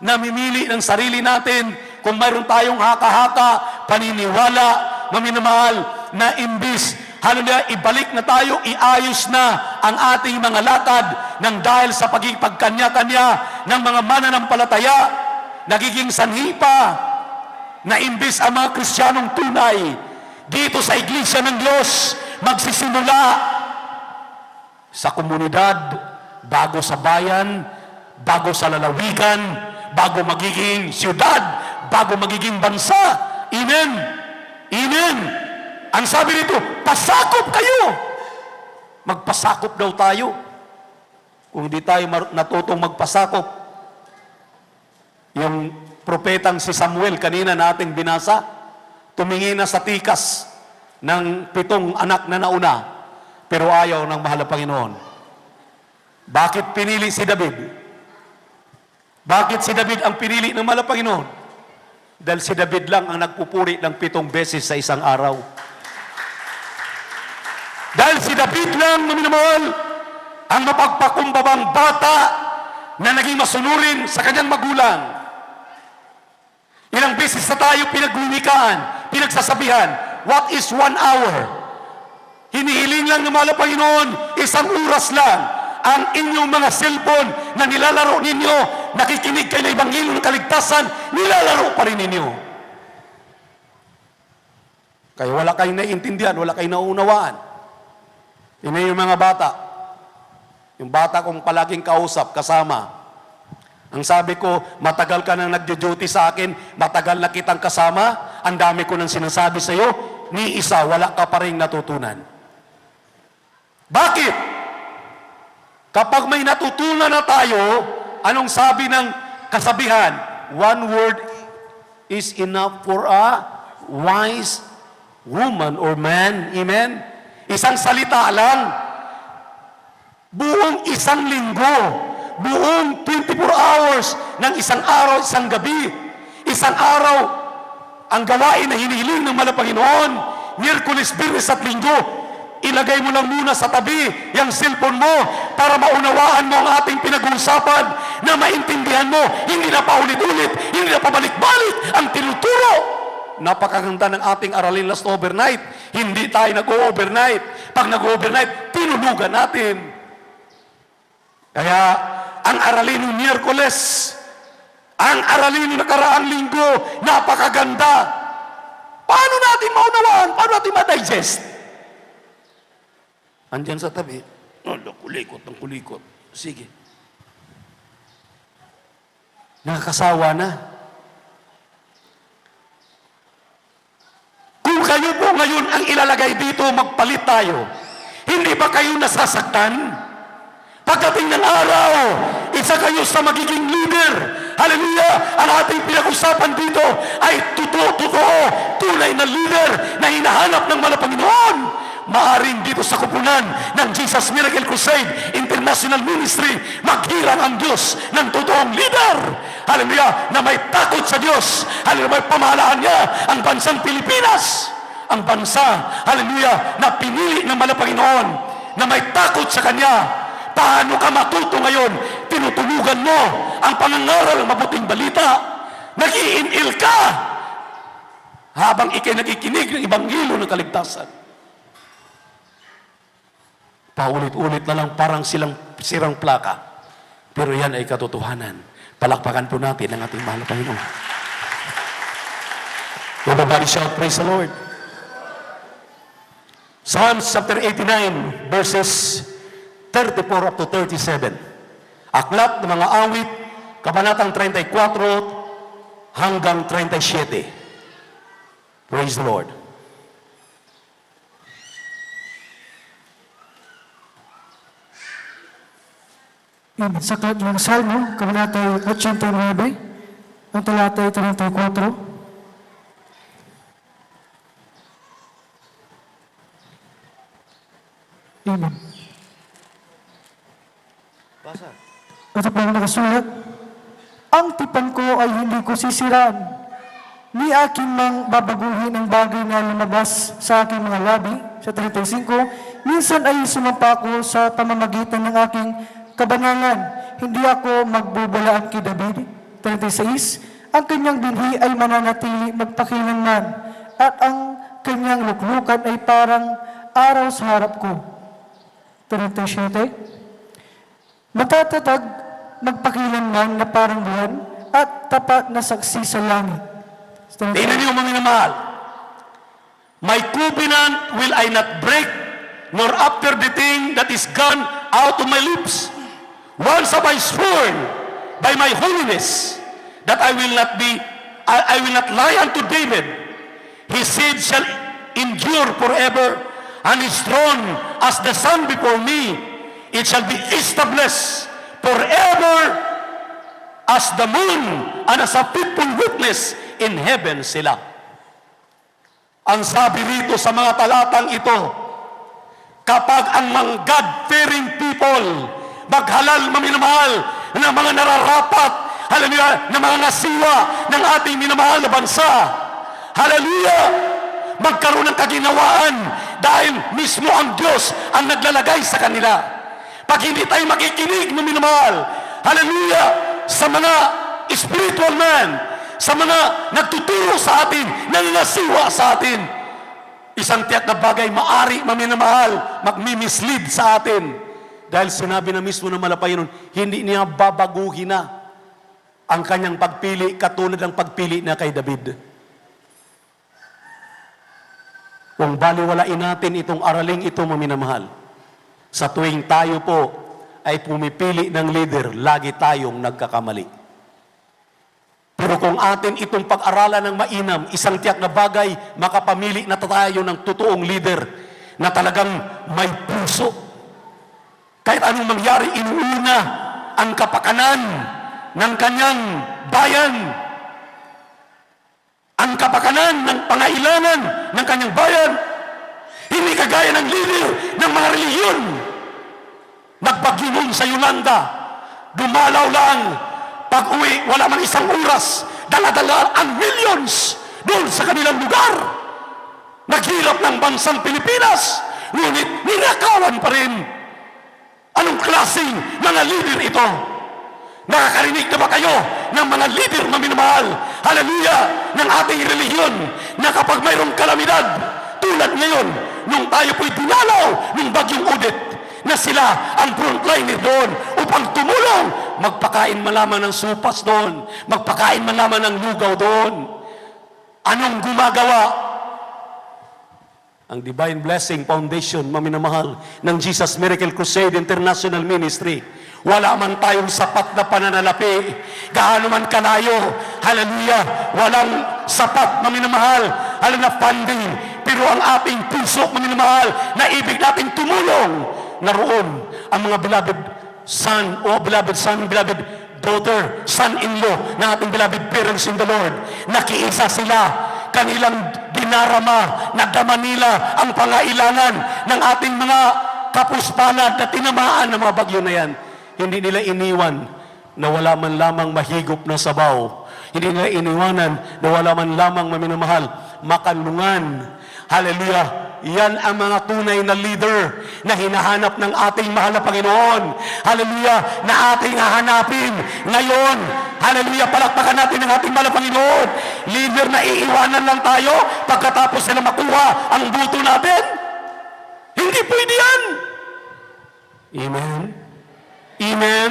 namimili ng sarili natin, kung mayroon tayong haka-haka, paniniwala, maminamahal, na imbis, hallelujah, ibalik na tayo, iayos na ang ating mga lakad nang dahil sa pagkanya-kanya ng mga mananampalataya, nagiging sanhi pa na imbis ang mga Kristiyanong tunay dito sa Iglesia ng Diyos magsisimula sa komunidad, bago sa bayan, bago sa lalawigan, bago magiging siyudad, bago magiging bansa. Amen. Amen. Ang sabi nito, pasakop kayo. Magpasakop daw tayo. Kung hindi tayo natutong magpasakop, yung propetang si Samuel kanina nating binasa, tumingin na sa tikas ng 7 anak na nauna, pero ayaw ng mahal na Panginoon. Bakit pinili si David? Bakit si David ang pinili ng mahal na Panginoon? Dahil si David lang ang nagpupuri ng 7 beses sa isang araw. Dahil si David lang, minamahal, ang mapagpakumbabang bata na naging masunurin sa kanyang magulang. Ilang beses na tayo pinaglumikaan, pinagsasabihan, what is 1 hour? Hinihiling lang ng mahal na Panginoon, 1 oras lang. ang inyong mga cellphone na nilalaro ninyo, nakikinig kayo ng Ebanghelyo ng kaligtasan, nilalaro pa rin ninyo. Kaya wala kayong naiintindihan, wala kayong nauunawaan. Yun yung mga bata. Yung bata kong palaging kausap, kasama. Ang sabi ko, matagal ka nang nagjo-duty sa akin, matagal na kitang kasama, ang dami ko nang sinasabi sa iyo, ni isa, wala ka pa rin natutunan. Bakit? Kapag may natutunan na tayo, anong sabi ng kasabihan? One word is enough for a wise woman or man. Amen? Isang salita lang. Buong isang linggo, buong 24 hours ng isang araw, isang gabi, isang araw, ang gawain na hinihiling ng Malapanginoon, Miyerkules, Biyernes at Linggo, ilagay mo lang muna sa tabi yung cellphone mo para maunawaan mo ang ating pinag-uusapan, na maintindihan mo, hindi na paulit-ulit, hindi na pabalik-balik ang tinuturo. Napakaganda ng ating aralin last overnight. Hindi tayo nag-overnight. Pag nag-overnight, tinulugan natin. Kaya, ang aralin ng Miyerkules, ang aralin ng nakaraang linggo, napakaganda. Paano natin maunawaan? Paano natin ma-digest? Andyan sa tabi. Kulikot ng kulikot. Sige. Nakakasawa na. Kung kayo po ngayon ang ilalagay dito, magpalit tayo. Hindi ba kayo nasasaktan? Pagdating ng araw, isa kayo sa magiging leader. Hallelujah! Ang ating pinag-usapan dito ay totoo, tunay na leader na hinahanap ng Malapanginoon. Maaring dito sa kupunan ng Jesus Miracle Crusade International Ministry, maghirang ang Diyos ng totoong leader. Hallelujah! Na may takot sa Diyos. Hallelujah! May pamahalaan niya ang bansang Pilipinas. Ang bansa, hallelujah, na pinili ng Malapanginoon, na may takot sa Kanya. Paano ka matuto ngayon? Tinutulugan mo ang pangangaral ng mabuting balita. Nag-iinil ka habang ikay nakikinig ng Ebanghelyo ng kaligtasan. Paulit-ulit na lang parang sirang plaka. Pero yan ay katotohanan. Palakpakan po natin ang ating mahal na Panginoon. Everybody shout, praise the Lord. Psalms chapter 89, verses 34 up to 37. Aklat ng mga awit, kabanatang 34 hanggang 37. Praise the Lord. Sa aklat ng Salmo, kabanatang 89, ang talatay 34. Amen. Ito po ang nakasulat. Ang tipan ko ay hindi ko sisiraan, ni akin mang babaguhin ang bagay na lumabas sa aking mga labi. Sa 35, minsan ay sumampa ko sa pamamagitan ng aking kabanangan, hindi ako magbubulaan kay David. 36, ang kanyang binhi ay mananatili magpakilanman, at ang kanyang luklukan ay parang araw sa harap ko. 37, matatatag, magpakilanman na parang buwan, at tapat na saksi sa langit. Tingnan niyo mga minamahal. My covenant will I not break, nor after the thing that is gone out of my lips. Once have I sworn by my holiness that I will not lie unto David. His seed shall endure forever, and his throne as the sun before me. It shall be established forever as the moon and as a faithful witness in heaven sila. Ang sabi rito sa mga talatang ito, kapag ang mga God-fearing people, maghalal, maminamahal, na mga nararapat, hallelujah, na mga nasiwa ng ating minamahal na bansa, hallelujah, magkaroon ng kaginawaan dahil mismo ang Diyos ang naglalagay sa kanila. Pag hindi tayo makikinig ng minamahal, hallelujah, sa mga spiritual man, sa mga nagtuturo sa atin, nananasiwa sa atin, isang tiyak na bagay, maari, maminamahal, magmimislead sa atin. Dahil sinabi na mismo ng Malapaynon, hindi niya babaguhin na ang kanyang pagpili katulad ng pagpili na kay David. Kung baliwalain natin itong araling ito, maminamahal, sa tuwing tayo po ay pumipili ng leader, lagi tayong nagkakamali. Pero kung atin itong pag-aralan ng mainam, isang tiyak na bagay, makapamili na tayo ng totoong leader na talagang may puso. Kahit anong mangyari, inuuna ang kapakanan ng kanyang bayan. Ang kapakanan ng pangailangan ng kanyang bayan. Hindi kagaya ng leader ng mga reliyon. Nagbagyo nun sa Yolanda, dumalaw lang, pag-uwi, wala man isang oras, dala-dala ang millions doon sa kanilang lugar. Naghirap ng bansang Pilipinas, ngunit ninakawan pa rin. Anong klaseng mga leader ito? Nakakarinig na ba kayo ng mga leader na minamahal? Hallelujah! Ng ating relihiyon na kapag mayroong kalamidad, tulad ngayon, nung tayo po'y dinalaw ng bagyong Odette, na sila ang frontliner doon upang tumulong, magpakain malaman ng supas doon, magpakain malaman ng lugaw doon. Anong gumagawa? Ang Divine Blessing Foundation, maminamahal, ng Jesus Miracle Crusade International Ministry. Wala man tayong sapat na pananalapi, gaano man kalayo, hallelujah, walang sapat, maminamahal, na funding, pero ang ating puso, maminamahal, na ibig natin tumulong, naroon ang mga beloved son, beloved son, beloved daughter, son-in-law ng ating beloved parents in the Lord. Nakiisa sila, kanilang dinarama, nagdama nila ang pangailangan ng ating mga kapuspalad na tinamaan ng mga bagyo na yan. Hindi nila iniwan na wala man lamang mahigop na sabaw. Hindi nila iniwanan na wala man lamang, maminamahal, makanlungan. Hallelujah! Yan ang mga tunay na leader na hinahanap ng ating mahal na Panginoon. Hallelujah! Na ating hahanapin ngayon. Hallelujah! Palakpakan natin ang ating mahal na Panginoon. Leader na iiwanan lang tayo pagkatapos sila makuha ang buto natin. Hindi pwede yan. Amen? Amen?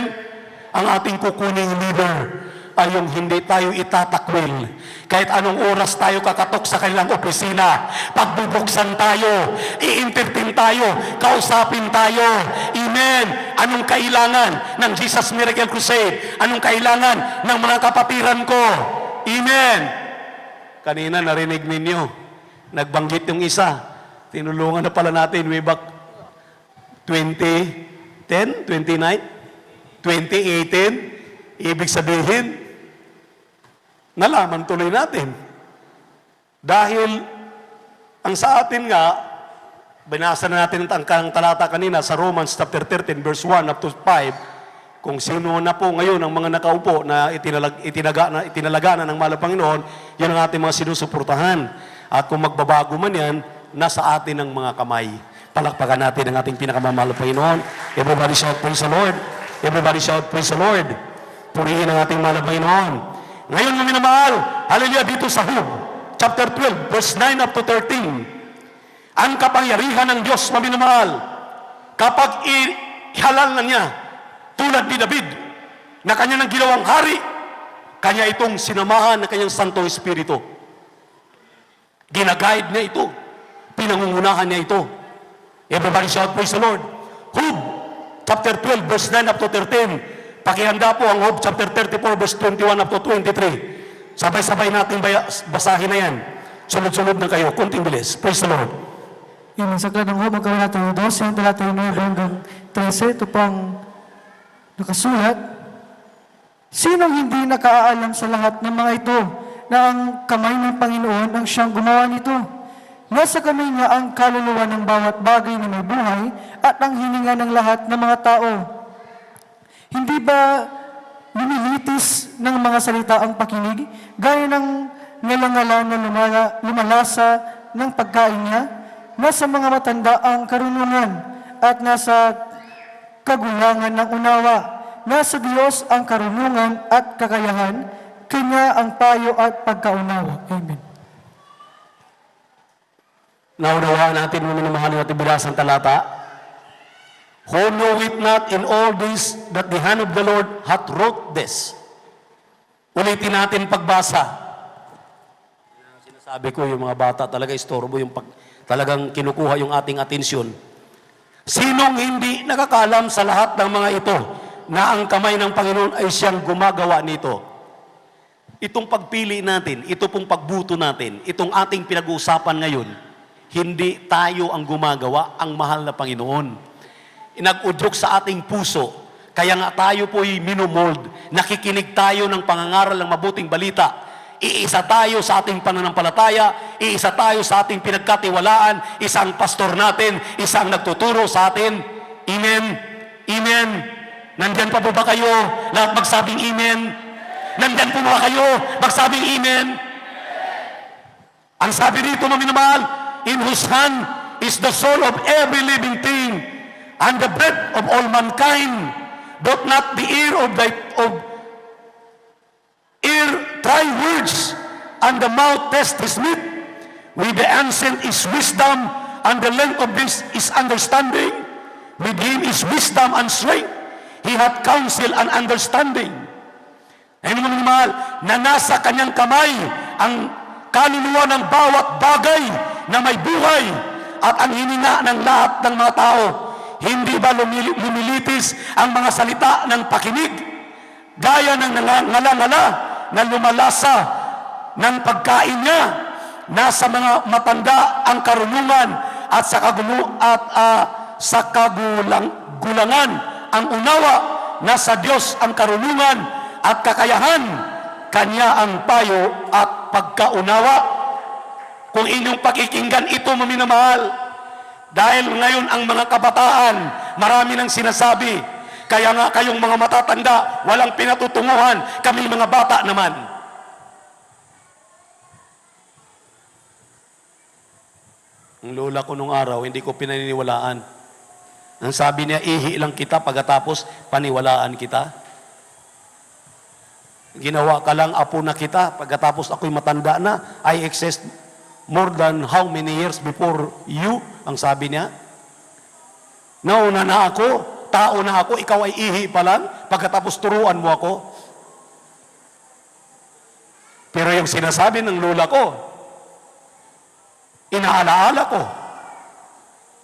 Ang ating kukuning leader ay yung hindi tayo itatakwil. Kahit anong oras tayo kakatok sa kanilang opisina, pagbubuksan tayo, i-entertain tayo, kausapin tayo. Amen. Anong kailangan ng Jesus Miracle Crusade? Anong kailangan ng mga kapatiran ko? Amen. Kanina narinig ninyo, nagbanggit yung isa. Tinulungan na pala natin way back 2010, 29, 2018. Ibig sabihin, nalaman tuloy natin. Dahil ang sa atin nga, binasa na natin ang talata kanina sa Romans chapter 13 verse 1 up to 5, kung sino na po ngayon ang mga nakaupo na itinalaga na ng mahal na Panginoon, yan ang ating mga sinusuportahan. At kung magbabago man yan, nasa atin ang mga kamay. Palakpakan natin ang ating pinakamamahal na Panginoon. Everybody shout, praise the Lord. Everybody shout, praise the Lord. Purihin ang ating mahal na Panginoon. Ngayon, mga minamahal, hallelujah, dito sa Job, chapter 12, verse 9 up to 13, ang kapangyarihan ng Diyos, mga minamahal, kapag ihalal na niya, tulad ni David, na kanya nang ginawang hari, kanya itong sinamahan ng kanyang Santong Espiritu. Ginaguide niya ito, pinangungunahan niya ito. Everybody shout, praise the Lord. Job, chapter 12, verse 9 up to 13, pakihanda po ang Job chapter 34 verse 21 up to 23. Sabay-sabay natin basahin na yan. Sunod-sunod na kayo. Kunting bilis. Praise the Lord. Amen. Sa aklat ng Job, magkawin natin yung 12, talata 9 hanggang 13. Ito pang nakasulat. Sinong hindi nakaalam sa lahat ng mga ito na ang kamay ng Panginoon ang siyang gumawa nito? Nasa kamay niya ang kaluluwa ng bawat bagay na may buhay at ang hininga ng lahat ng mga tao. Hindi ba lumilitis ng mga salita ang pakinig, gaya ng ngalangala na lumalasa ng pagkain niya? Nasa mga matanda ang karunungan at nasa kagulangan ng unawa. Nasa Diyos ang karunungan at kakayahan, Kanya ang payo at pagkaunawa. Amen. Naunawaan natin, mga minamahal natin bilas ang talata. Who know it not in all this that the hand of the Lord hath wrought this. Ulitin natin pagbasa. Sinasabi ko, yung mga bata talaga istorbo, yung talagang kinukuha yung ating atensyon. Sinong hindi nakakalam sa lahat ng mga ito na ang kamay ng Panginoon ay siyang gumagawa nito? Itong pagpili natin, ito pong pagbuto natin, itong ating pinag-uusapan ngayon, hindi tayo ang gumagawa, ang mahal na Panginoon. Nag-udyok sa ating puso, kaya nga tayo po'y minomold, nakikinig tayo ng pangangaral ng mabuting balita, iisa tayo sa ating pananampalataya, iisa tayo sa ating pinagkatiwalaan, isang pastor natin, isang nagtuturo sa atin. Amen? Amen? Nandyan pa po ba kayo? Lahat magsabing amen? Nandyan po ba kayo? Magsabing amen? Ang sabi dito, maminamahal, in whose hand is the soul of every living thing, and the breath of all mankind, doth not the ear of ear try words, and the mouth test his meat. With the ancient is wisdom, and the length of this is understanding. With him is wisdom and strength. He hath counsel and understanding. Ayun mga mahal, na nasa kanyang kamay ang kaluluwa ng bawat bagay na may buhay at ang hininga ng lahat ng mga tao. Hindi ba lumilitis ang mga salita ng pakinig? Gaya ng ngala-ngala na lumalasa ng pagkain niya. Nasa mga matanda ang karunungan at sa kagulangan ang unawa. Nasa Diyos ang karunungan at kakayahan. Kanya ang payo at pagkaunawa. Kung inyong pakikinggan ito, maminamahal, dahil ngayon ang mga kabataan, marami nang sinasabi, kaya nga kayong mga matatanda, walang pinatutunguhan, kami mga bata naman. Ang lola ko nung araw, hindi ko pinaniniwalaan. Ang sabi niya, ihi lang kita, pagkatapos paniwalaan kita. Ginawa ka lang, apo na kita, pagkatapos ako'y matanda na, I exist more than how many years before you, ang sabi niya. Nauna na ako, tao na ako, ikaw ay ihi pa lang, pagkatapos turuan mo ako. Pero yung sinasabi ng lola ko, inaalaala ko.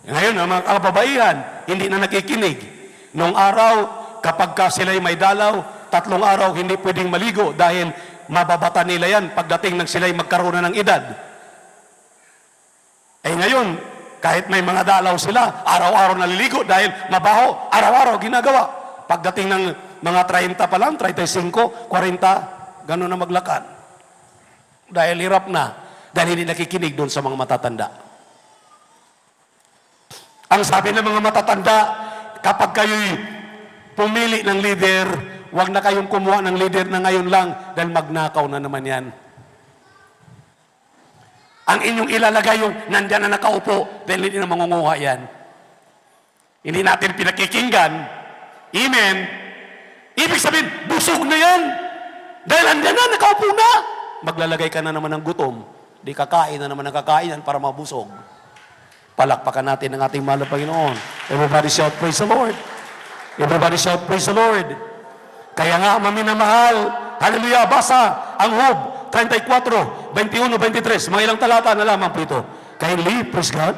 Ngayon, ang mga kababaihan, hindi na nakikinig. Noong araw, kapag sila'y may dalaw, 3 araw hindi pwedeng maligo dahil mababata nila yan pagdating ng sila'y magkaroon na ng edad. Eh ngayon, kahit may mga dalaw sila, araw-araw naliligo dahil mabaho, araw-araw ginagawa. Pagdating ng mga 30 pa lang, 35, 40, gano'n na maglakad. Dahil hirap na, dahil hindi nakikinig doon sa mga matatanda. Ang sabi ng mga matatanda, kapag kayo'y pumili ng leader, huwag na kayong kumuha ng leader na ngayon lang dahil magnakaw na naman yan. Ang inyong ilalagay yung nandyan na nakaupo dahil hindi na mangunguha yan. Hindi natin pinakikinggan. Amen. Ibig sabihin, busog na yan. Dahil nandyan na, nakaupo na. Maglalagay ka na naman ng gutom. Di kakain na naman ng kakain yan para mabusog. Palakpakan natin ang ating mahal na Panginoon. Everybody shout, praise the Lord. Everybody shout, praise the Lord. Kaya nga, maminamahal, hallelujah, basa ang Job 34, 21, 23. Mga ilang talata na lamang po ito. Kindly, praise God.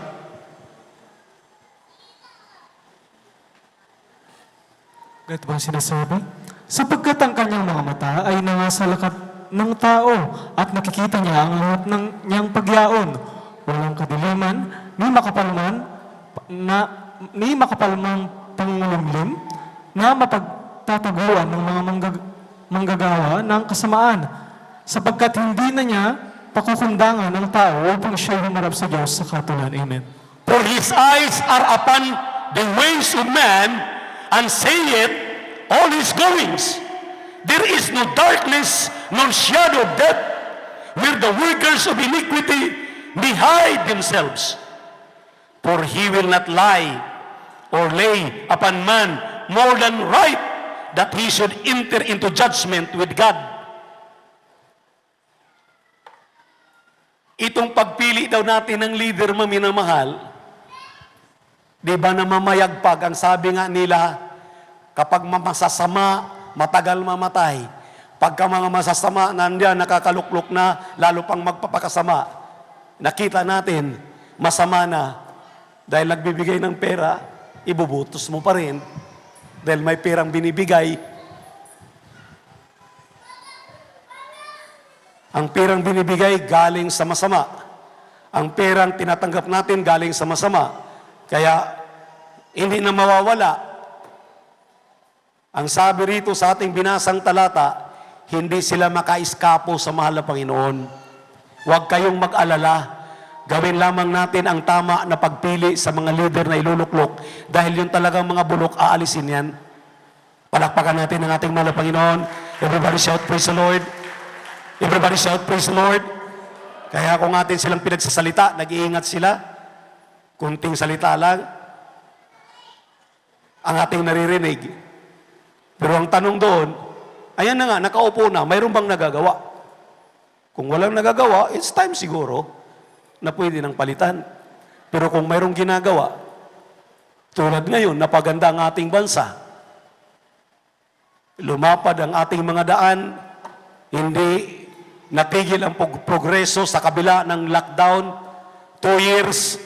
Ganito ba sinasabi? Sapagkat ang kanyang mga mata ay nangasa lakat ng tao at nakikita niya ang lahat ng niyang pagyaon. Walang kadiliman, ni makapalmang pangulumlim na mapagtataguan ng mga manggagawa ng kasamaan, sapagkat hindi na niya pakukundangan ng tao upang siya humarap sa Diyos sa katulan. Amen. For his eyes are upon the ways of man, and sayeth all his goings. There is no darkness, nor shadow of death, where the workers of iniquity may hide themselves. For he will not lie or lay upon man more than right, that he should enter into judgment with God. Itong pagpili daw natin ng leader, maminamahal, Di ba namamayagpag, ang sabi nga nila, kapag masasama, matagal mamatay. Pagka mga masasama, nandiyan, nakakaluklok na, lalo pang magpapakasama. Nakita natin, masama na. Dahil nagbibigay ng pera, ibubutos mo pa rin. Dahil may perang binibigay. Ang perang binibigay galing sa masama. Ang perang tinatanggap natin galing sa masama. Kaya, hindi na mawawala. Ang sabi rito sa ating binasang talata, hindi sila makaiskapo sa mahal na Panginoon. Huwag kayong mag-alala. Gawin lamang natin ang tama na pagpili sa mga leader na iluluklok dahil yung talagang mga bulok, aalisin yan. Palakpakan natin ang ating mahal na Panginoon. Everybody shout, praise the Lord. Everybody shout, praise the Lord. Kaya kung atin silang pinagsasalita, nag-iingat sila. Kunting salita lang, ang ating naririnig. Pero ang tanong doon, ayan na nga, nakaupo na, mayroon bang nagagawa? Kung walang nagagawa, it's time siguro na pwede nang palitan. Pero kung mayroong ginagawa, tulad ngayon, napaganda ang ating bansa, lumapad ang ating mga daan, hindi natigil ang progreso sa kabila ng lockdown, 2 years,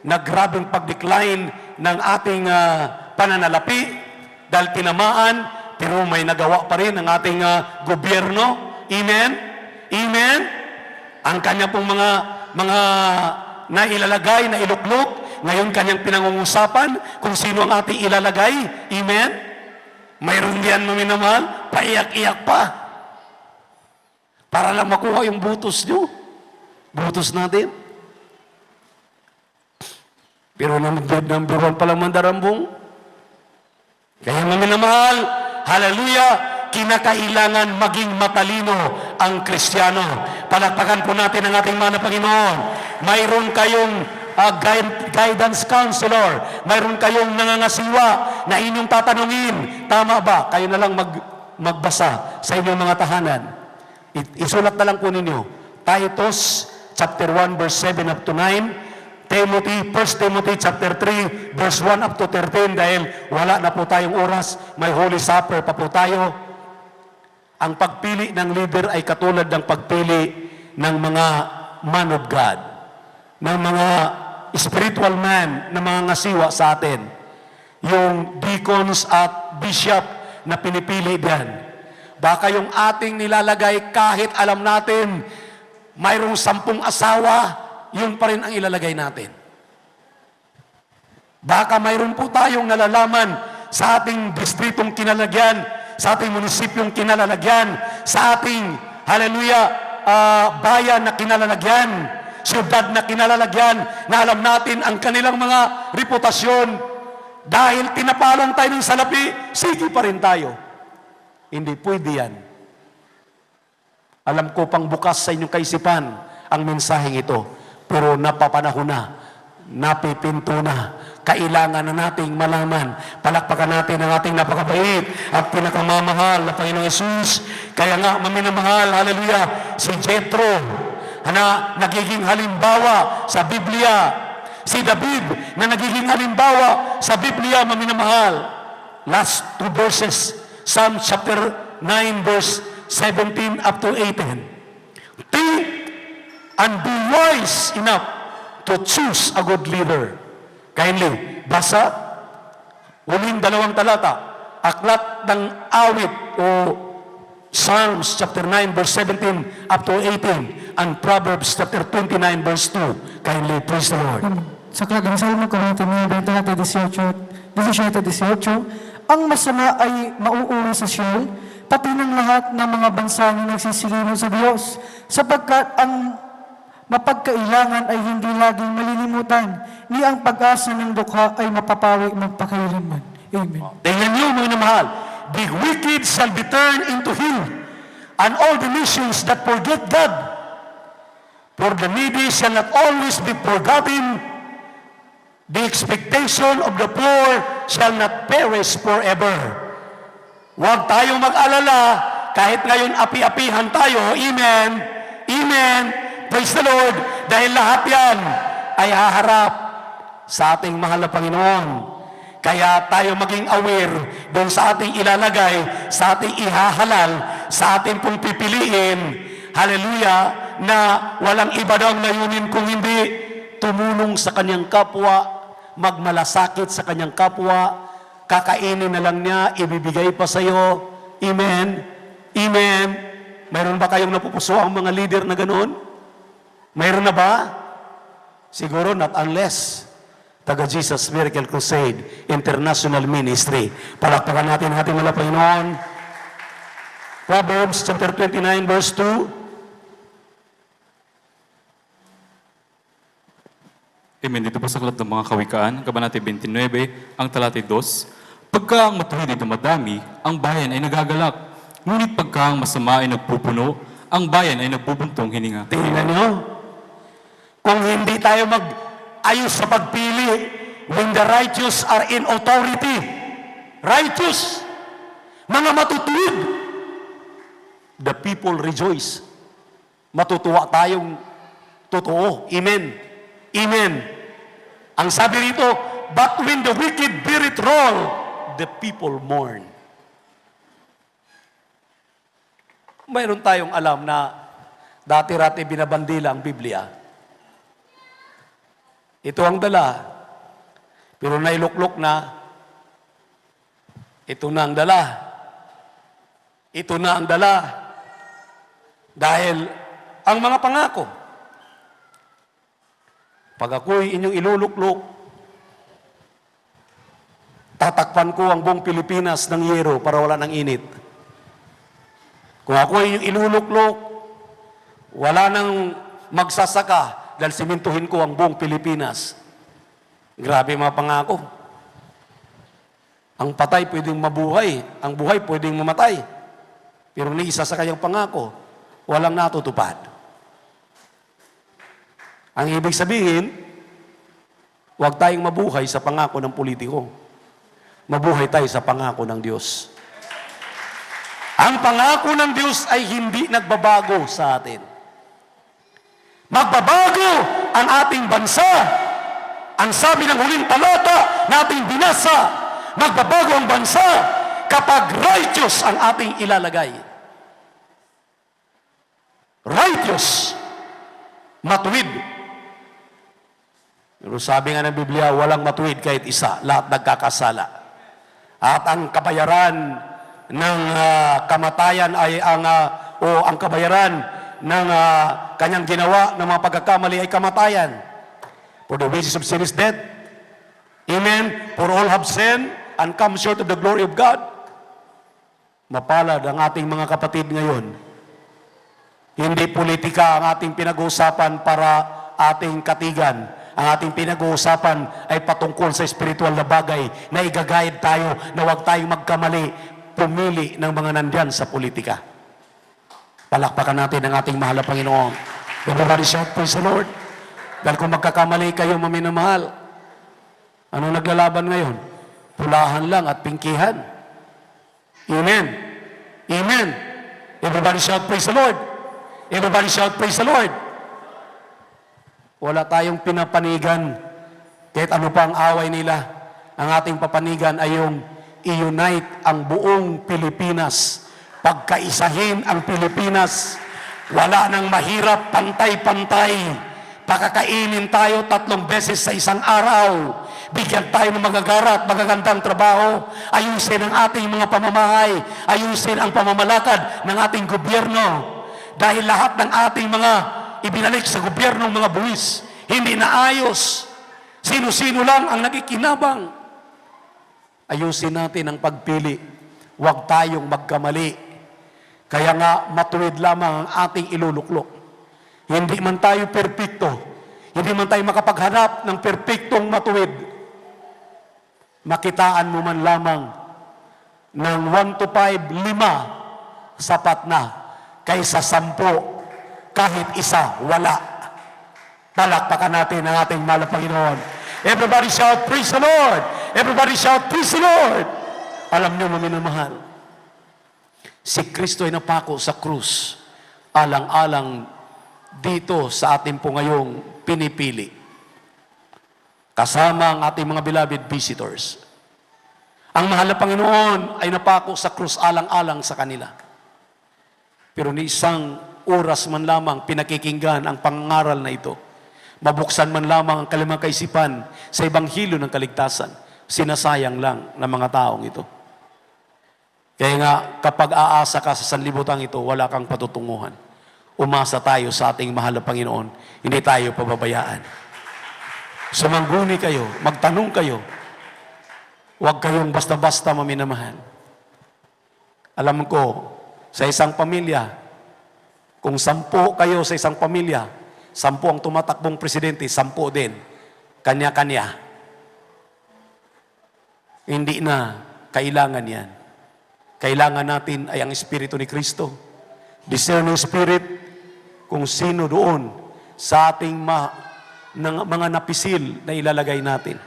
naggrabing pag-decline ng ating pananalapi dahil tinamaan, pero may nagawa pa rin ang ating gobyerno. Amen? Amen? Ang kanya pong mga nailalagay, na iluklok, ngayon kanyang pinangungusapan kung sino ang ating ilalagay. Amen? Mayroon diyan maminamahal, paiyak-iyak pa. Para lang makuha yung butos nyo. Butos natin. Pero number 1 pa lang mandarambong. Kaya maminamahal, hallelujah, kinakailangan maging matalino ang Kristiyano. Palakpakan po natin ang ating mga Panginoon. Mayroon kayong guidance counselor. Mayroon kayong nangangasiwa na inyong tatanungin. Tama ba? Kayo na lang magbasa sa inyong mga tahanan. Isulat na lang po ninyo. Titus chapter 1 verse 7 up to 9. 1 Timothy chapter 3 verse 1 up to 13 dahil wala na po tayong oras, may Holy Supper pa po tayo. Ang pagpili ng leader ay katulad ng pagpili ng mga man of God, ng mga spiritual man na mga ngasiwa sa atin. Yung deacons at bishop na pinipili diyan. Baka yung ating nilalagay kahit alam natin mayroong 10 asawa, yun pa rin ang ilalagay natin. Baka mayroon po tayong nalalaman sa ating distritong kinalalagyan, sa ating munisipyong kinalalagyan, sa ating, hallelujah, bayan na kinalalagyan, siyudad na kinalalagyan, na alam natin ang kanilang mga reputasyon. Dahil tinapalan tayo ng salapi, sige pa rin tayo. Hindi pwede yan. Alam ko pang bukas sa inyong kaisipan ang mensaheng ito. Pero napapanahon na, napipinto na, kailangan na nating malaman. Palakpakan natin ang ating napakabait at pinakamamahal na Panginoong Yesus. Kaya nga, maminamahal, hallelujah, si Jethro, na nagiging halimbawa sa Biblia. Si David, na nagiging halimbawa sa Biblia, maminamahal. Last 2 verses, Psalm chapter 9 verse 17 up to 18. Think and be wise enough to choose a good leader. Kindly, basa, huling 2 talata, aklat ng awit o Psalms chapter 9 verse 17 up to 18 and Proverbs chapter 29 verse 2. Kindly, praise the Lord. Sa kalagang Salmo 17:18, ang masama ay mauuwi sa Sheol, pati ng lahat ng mga bansa na nagsisilino sa Diyos, sapagkat ang mapagkailangan ay hindi laging malilimutan, ni ang pag-asa ng dukha ay mapapawi magpakailanman. Amen. Tingnan niyo, mga mahal, the wicked shall be turned into hell, and all the nations that forget God. For the needy shall not always be forgotten, the expectation of the poor shall not perish forever. Huwag tayong mag-alala, kahit ngayon api-apihan tayo, amen, amen, praise the Lord, dahil lahat yan ay haharap sa ating mahal na Panginoon. Kaya tayo maging aware doon sa ating ilalagay, sa ating ihahalal, sa ating pong pipiliin, hallelujah, na walang iba daw ang layunin kung hindi tumulong sa kanyang kapwa, magmalasakit sa kanyang kapwa, kakainin na lang niya, ibibigay pa sa iyo. Amen? Amen? Mayroon ba kayong napupuso ang mga leader na ganoon? Mayroon na ba? Siguro not unless taga Jesus Miracle Crusade International Ministry. Palakpakan natin ating mga Panginoon. Proverbs chapter 29 verse 2. Amen. Dito po sa Aklat ng mga Kawikaan, Kabanata 29, ang talata 2. Pagka ang matuwid ay dumadami, ang bayan ay nagagalak. Ngunit pagka ang masama ay nagpupuno, ang bayan ay nagpupuntong hininga. Tingnan nyo. Kung hindi tayo mag-ayos sa pagpili, when the righteous are in authority, righteous, mga matutuwid, the people rejoice. Matutuwa tayong totoo. Amen. Amen. Ang sabi rito, but when the wicked bear it roll, the people mourn. Mayroon tayong alam na dati-rati binabandila ang Biblia. Ito ang dala. Pero nailuklok na, ito na ang dala. Ito na ang dala. Dahil ang mga pangako, pag ako'y inyong iluluklok, tatakpan ko ang buong Pilipinas ng yero para wala ng init. Kung ako'y inyong iluluklok, wala nang magsasaka dahil simintuhin ko ang buong Pilipinas. Grabe mga pangako. Ang patay pwedeng mabuhay, ang buhay pwedeng mamatay. Pero ni isa sa kanyang pangako, walang natutupad. Ang ibig sabihin, huwag tayong mabuhay sa pangako ng politiko. Mabuhay tayo sa pangako ng Diyos. Ang pangako ng Diyos ay hindi nagbabago sa atin. Magbabago ang ating bansa. Ang sabi ng huling talata na ating binasa, magbabago ang bansa kapag righteous ang ating ilalagay. Righteous. Matuwid. Pero sabi nga ng Biblia, walang matuwid kahit isa. Lahat nagkakasala. At ang kabayaran ng kamatayan ay ang kabayaran ng kanyang ginawa ng mga pagkakamali ay kamatayan. For the wages of sin is death. Amen. For all have sinned and come short of the glory of God. Mapalad ang ating mga kapatid ngayon. Hindi politika ang ating pinag-uusapan para ating katigan. Ang ating pinag-uusapan ay patungkol sa spiritual na bagay na igagayad tayo na huwag tayong magkamali, pumili ng mga nandyan sa politika. Palakpakan natin ang ating mahal na Panginoon. Everybody shout, praise the Lord. Dahil kung magkakamali kayo, maminamahal, ano naglalaban ngayon? Pulahan lang at pingkihan. Amen. Amen. Everybody shout, praise the Lord. Everybody shout, praise the Lord. Wala tayong pinapanigan kahit ano pa ang away nila. Ang ating papanigan ay yung i-unite ang buong Pilipinas. Pagkaisahin ang Pilipinas. Wala nang mahirap, pantay-pantay. Pakakainin tayo 3 beses sa isang araw. Bigyan tayo ng magagara at magagandang trabaho. Ayusin ang ating mga pamamahay. Ayusin ang pamamalakad ng ating gobyerno. Dahil lahat ng ating mga ibinalik sa gobyerno ng mga buwis, hindi na ayos. Sino-sino lang ang nakikinabang. Ayusin natin ang pagpili. Huwag tayong magkamali. Kaya nga, matuwid lamang ang ating iluluklok. Hindi man tayo perpekto. Hindi man tayo makapaghanap ng perpektong matuwid. Makitaan mo man lamang ng 1 to 5, 5, sapat na. Kaysa 10, kahit isa, wala. Palakpakan natin ang ating mahal na Panginoon. Everybody shout, praise the Lord! Everybody shout, praise the Lord! Alam niyo, maminamahal, si Kristo ay napako sa krus, alang-alang dito sa atin po ngayong pinipili. kasama ang ating mga beloved visitors. Ang mahal na Panginoon ay napako sa krus alang-alang sa kanila. Pero ni isang oras man lamang pinakikinggan ang pangangaral na ito. Mabuksan man lamang ang kalimang kaisipan sa Ebanghelyo ng kaligtasan. Sinasayang lang ng mga taong ito. Kaya nga, kapag aasa ka sa sanlibutan ito, wala kang patutunguhan. Umasa tayo sa ating mahal na Panginoon. Hindi tayo pababayaan. Sumangguni kayo, magtanong kayo. Huwag kayong basta-basta maminamahal. Alam ko, sa isang pamilya, kung 10 kayo sa isang pamilya, 10 ang tumatakbong presidente, 10 din. Kanya-kanya. Hindi na kailangan yan. Kailangan natin ay ang Espiritu ni Kristo. Discerning Spirit, kung sino doon sa ating mga napisil na ilalagay natin.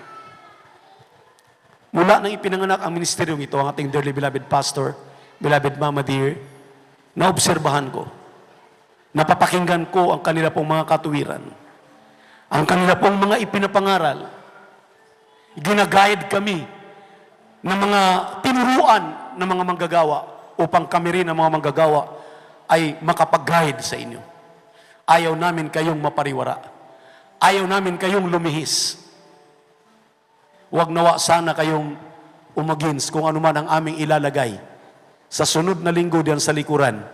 Mula nang ipinanganak ang ministeryong ito, ang ating dearly beloved pastor, beloved Mama Dear, naobserbahan ko, napapakinggan ko ang kanila pong mga katuwiran, ang kanila pong mga ipinapangaral. Ginaguide kami ng mga tinuruan ng mga manggagawa upang kami rin ang mga manggagawa ay makapag-guide sa inyo. Ayaw namin kayong mapariwara. Ayaw namin kayong lumihis. Huwag nawa sana kayong umagins kung ano man ang aming ilalagay sa sunod na linggo diyan sa likuran.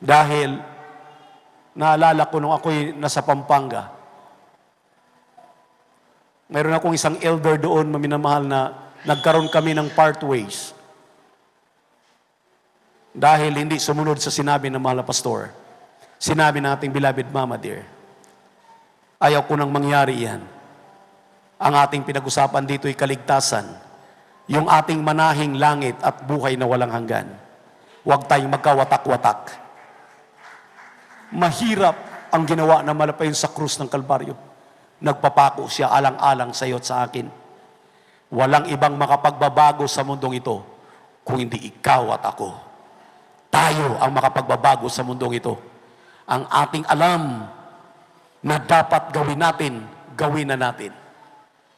Dahil naalala ko nung ako'y nasa Pampanga, mayroon akong isang elder doon, maminamahal, na nagkaroon kami ng partways. Dahil hindi sumunod sa sinabi ng mahal na pastor. Sinabi nating beloved Mama Dear, ayaw ko nang mangyari yan. Ang ating pinag-usapan dito ay kaligtasan. Yung ating manahing langit at buhay na walang hanggan. Huwag tayong magkawatak-watak. Mahirap ang ginawa na malapayon sa krus ng Kalbaryo. Nagpapako siya alang-alang sa iyo at sa akin. Walang ibang makapagbabago sa mundong ito kung hindi ikaw at ako. Tayo ang makapagbabago sa mundong ito. Ang ating alam na dapat gawin natin, gawin na natin.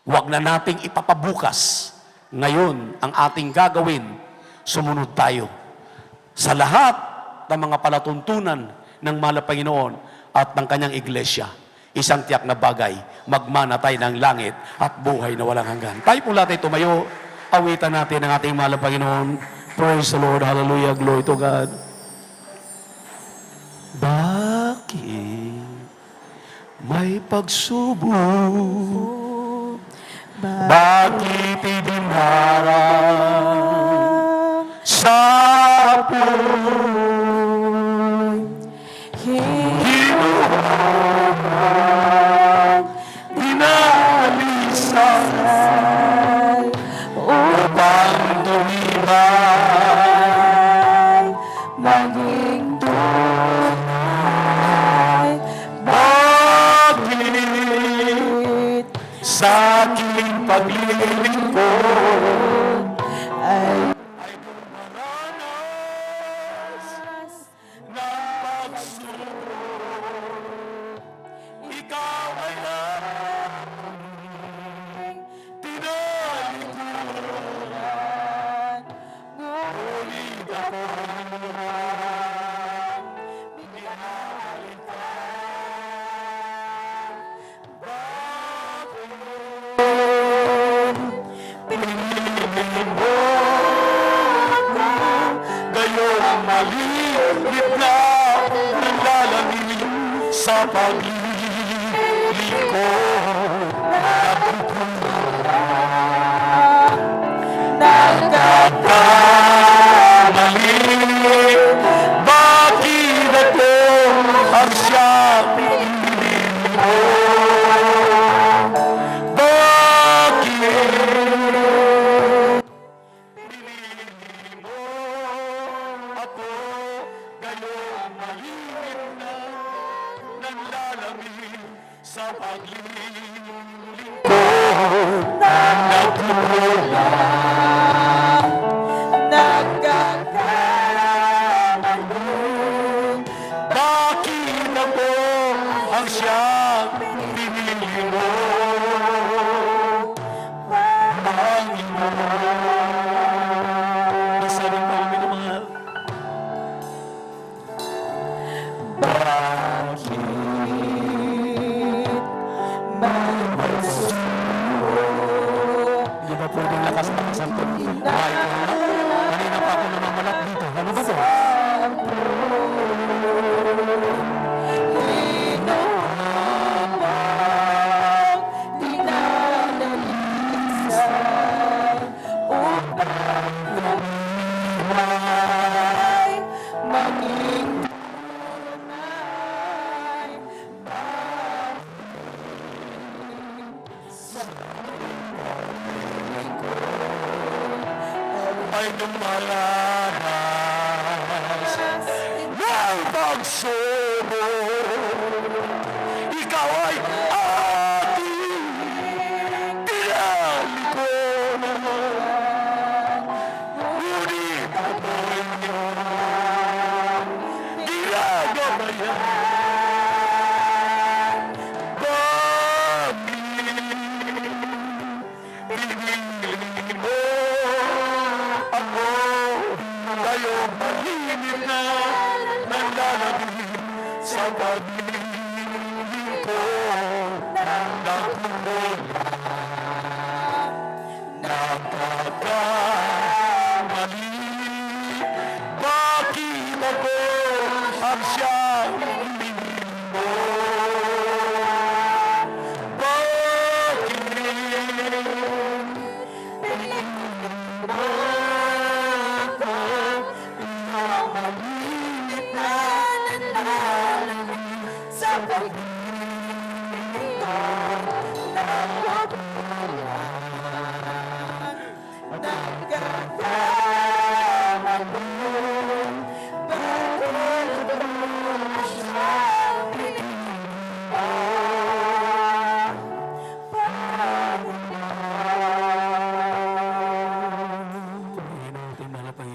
Huwag na nating ipapabukas. Ngayon, ang ating gagawin, sumunod tayo sa lahat ng mga palatuntunan ng mahal na Panginoon at ng kanyang iglesia. Isang tiyak na bagay, magmana tayo ng langit at buhay na walang hanggan. Tayo po lahat ay tumayo, awitan natin ang ating mahal na Panginoon. Praise the Lord, hallelujah, glory to God. Bakit may pagsubok? Bakit idinarang sa apoy? Hinuhang dinalisan upang tumibay maging tunay. Bakit sa aking paglilingkod ay dumaranas ng pagsubok? Ikaw ay aking tinalikuran, ngunit ako maliit na nilalamig sa paglilingkod nagkakamali. Bakit ako ang siyang pinilingkod? Bakit ako gayong maliit na nanlalamig sa paglilingkod? buhay ko. Kanina pa ako namamalat dito. Ano ba to? Ay lumalaras ng pagsubo. Ikaw ay ating pinalikuran. Ngunit ako'y iyong ginagabayan. Bakit pinili mo ako kayo mahinip na nanlalabing sa pag-ibig ko nagmumula nagkakamali. Bakit ako ang siyang hinihin mo? Bakit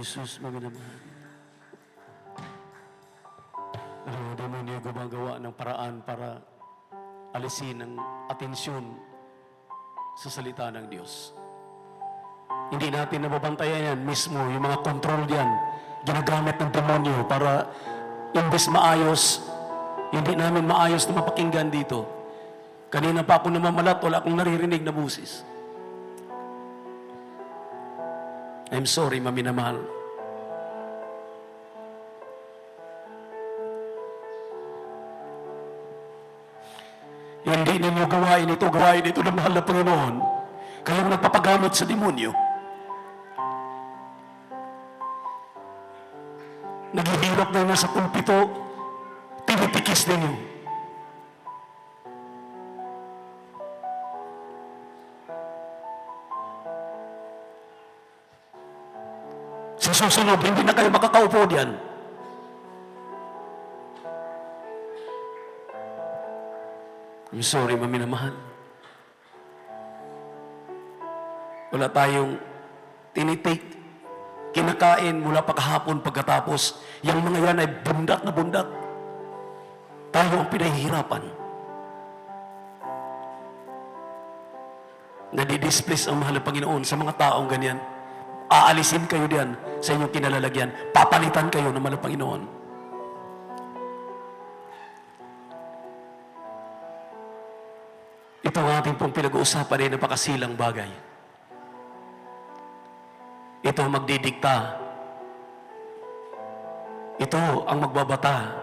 Jesus, magandang ang demonyo gumagawa ng paraan para alisin ang atensyon sa salita ng Diyos. Hindi natin nababantayan yan mismo, yung mga control diyan, ginagamit ng demonyo para imbes maayos, hindi namin maayos na mapakinggan dito. Kanina pa ako namamalat, wala akong naririnig na busis. I'm sorry, Mami na mahal. Hindi ninyo gawain ito ng mahal na Panginoon. Kayong nagpapagamit sa demonyo. Naghihirap na nasa pulpito, tinitikis ninyo. Sa susunod, hindi na kayo makakaupo diyan. I'm sorry, Mami na mahal. Wala tayong tinitake, kinakain mula pagkahapon pagkatapos. Yung mga yan ay bundat na bundat. Tayo ang pinahihirapan. Nadidisplease ang mahal na Panginoon sa mga taong ganyan. Aalisin kayo diyan sa inyong kinalalagyan. Papalitan kayo ng mahal na Panginoon. Ito ang ating pong pinag-uusapan ay napakasilang bagay. Ito ang magdidikta. Ito ang magbabata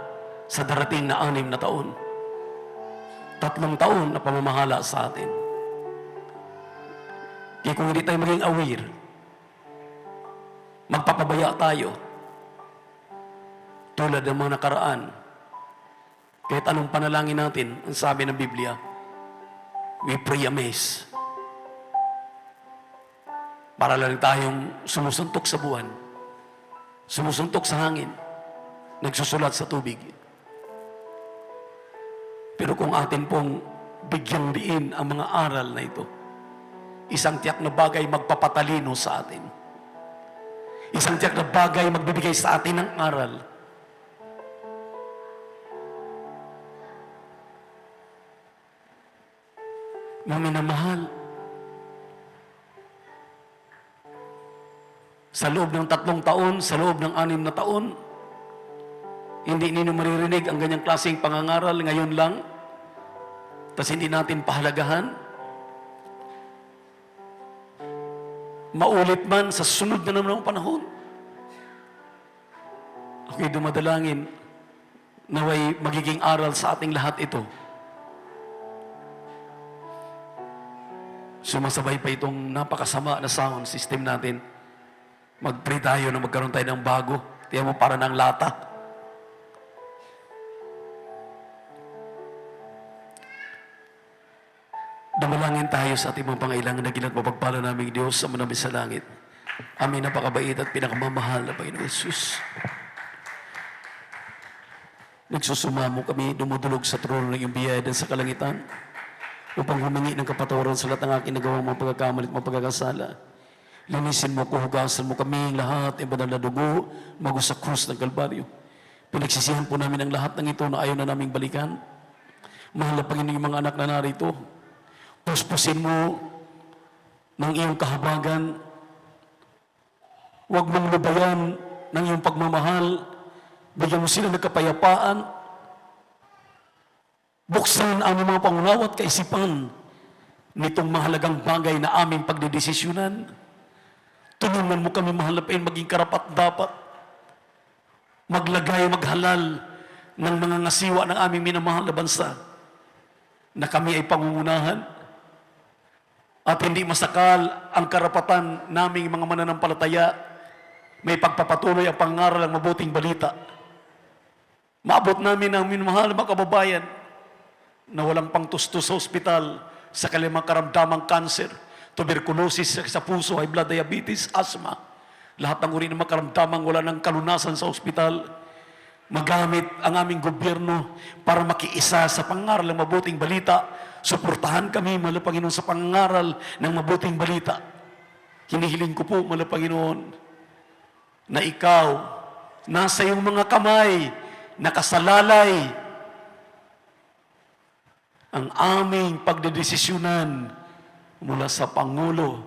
sa darating na 6 na taon. 3 taon na pamamahala sa atin. Kaya kung hindi tayo maging aware, magpapabaya tayo. Tulad ng mga nakaraan. Kahit anong panalangin natin, ang sabi ng Biblia, we pray amiss. Para lang tayong sumusuntok sa buwan, sumusuntok sa hangin, nagsusulat sa tubig. Pero kung atin pong bigyang diin ang mga aral na ito, isang tiyak na bagay magpapatalino sa atin. Isang tiyak na bagay magbibigay sa atin ng aral. Mga minamahal, sa loob ng 3 taon, sa loob ng 6 na taon, hindi ninyo maririnig ang ganyang klaseng pangangaral ngayon lang, tapos hindi natin pahalagahan. maulit man sa sunod na naman ng panahon. Ako'y dumadalangin naway magiging aral sa ating lahat ito. Sumasabay pa itong napakasama na sound system natin. Mag-pray tayo na magkaroon tayo ng bago. Tiyan mo, para ng lata. Dumalangin tayo sa ating mga pangailangan na ginat mapagpala naming Diyos sa manami sa langit. Aming napakabait at pinakamamahal na Panginoon Jesus. Nagsusumamo kami, dumudulog sa trono ng iyong biyaya sa kalangitan upang humingi ng kapatawaran sa lahat ng aking nagawang mga pagkakamali at mga pagkakasala. Linisin mo ko, hugasan mo kami lahat, ang banal na dugo, mago sa krus ng Kalbaryo. Pinagsisihan po namin ang lahat ng ito na ayaw na naming balikan. Mahal na Panginoon yung mga anak na narito. Puspusin mo ng iyong kahabagan. Huwag mong lubayan ng iyong pagmamahal. Bigyan mo sila ng kapayapaan. Buksan ang mga pangunawa at kaisipan nitong mahalagang bagay na aming pagdedesisyonan. Tulungan mo kami, mahal na Panginoon, maging karapat-dapat. Maglagay, maghalal ng mga ngasiwa ng aming minamahal na bansa na kami ay pangungunahan at hindi masakal ang karapatan naming mga mananampalataya. May pagpapatuloy ang pangaral ng mabuting balita. Maabot namin ang minamahal na mga kababayan na walang pangtustos sa ospital sa kanilang karamdamang kanser, tuberculosis sa puso, high blood diabetes, asthma. Lahat ng uri ng makaramdamang wala ng kalunasan sa ospital. Magamit ang aming gobyerno para makiisa sa pangaral ng mabuting balita. Suportahan kami, mahal na Panginoon, sa pangaral ng mabuting balita. Hinihiling ko po, mahal na Panginoon, na ikaw, nasa iyong mga kamay, nakasalalay ang aming pagdedesisyonan mula sa Pangulo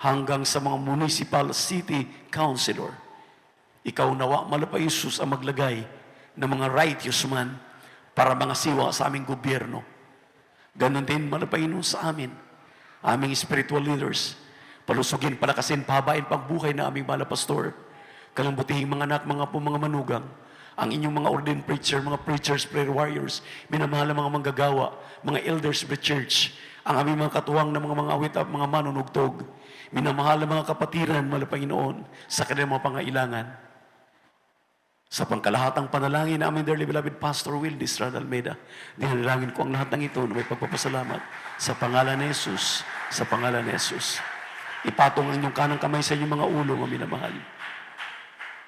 hanggang sa mga municipal city councilor. Ikaw nawa, malapa Jesus, ang maglagay ng mga righteous man para mga siwa sa aming gobyerno. Ganon din, malapa sa amin, aming spiritual leaders, palusugin, palakasin, pahabain pang buhay na aming mahal na pastor, kalambutihing mga anak, mga manugang, ang inyong mga ordained preacher, mga preachers, prayer warriors, minamahal na mga manggagawa, mga elders of the church, ang aming mga katuwang na mga awit at mga manunugtog, minamahal na mga kapatiran, mahal na Panginoon, sa kanilang mga pangailangan. Sa pangkalahatang panalangin na aming dearly beloved Pastor Will Distrad Almeida, dinalangin ko ang lahat ng ito na may pagpapasalamat sa pangalan ni Jesus, sa pangalan ni Jesus. Ipatong ang inyong kanang kamay sa inyong mga ulo, mga minamahal.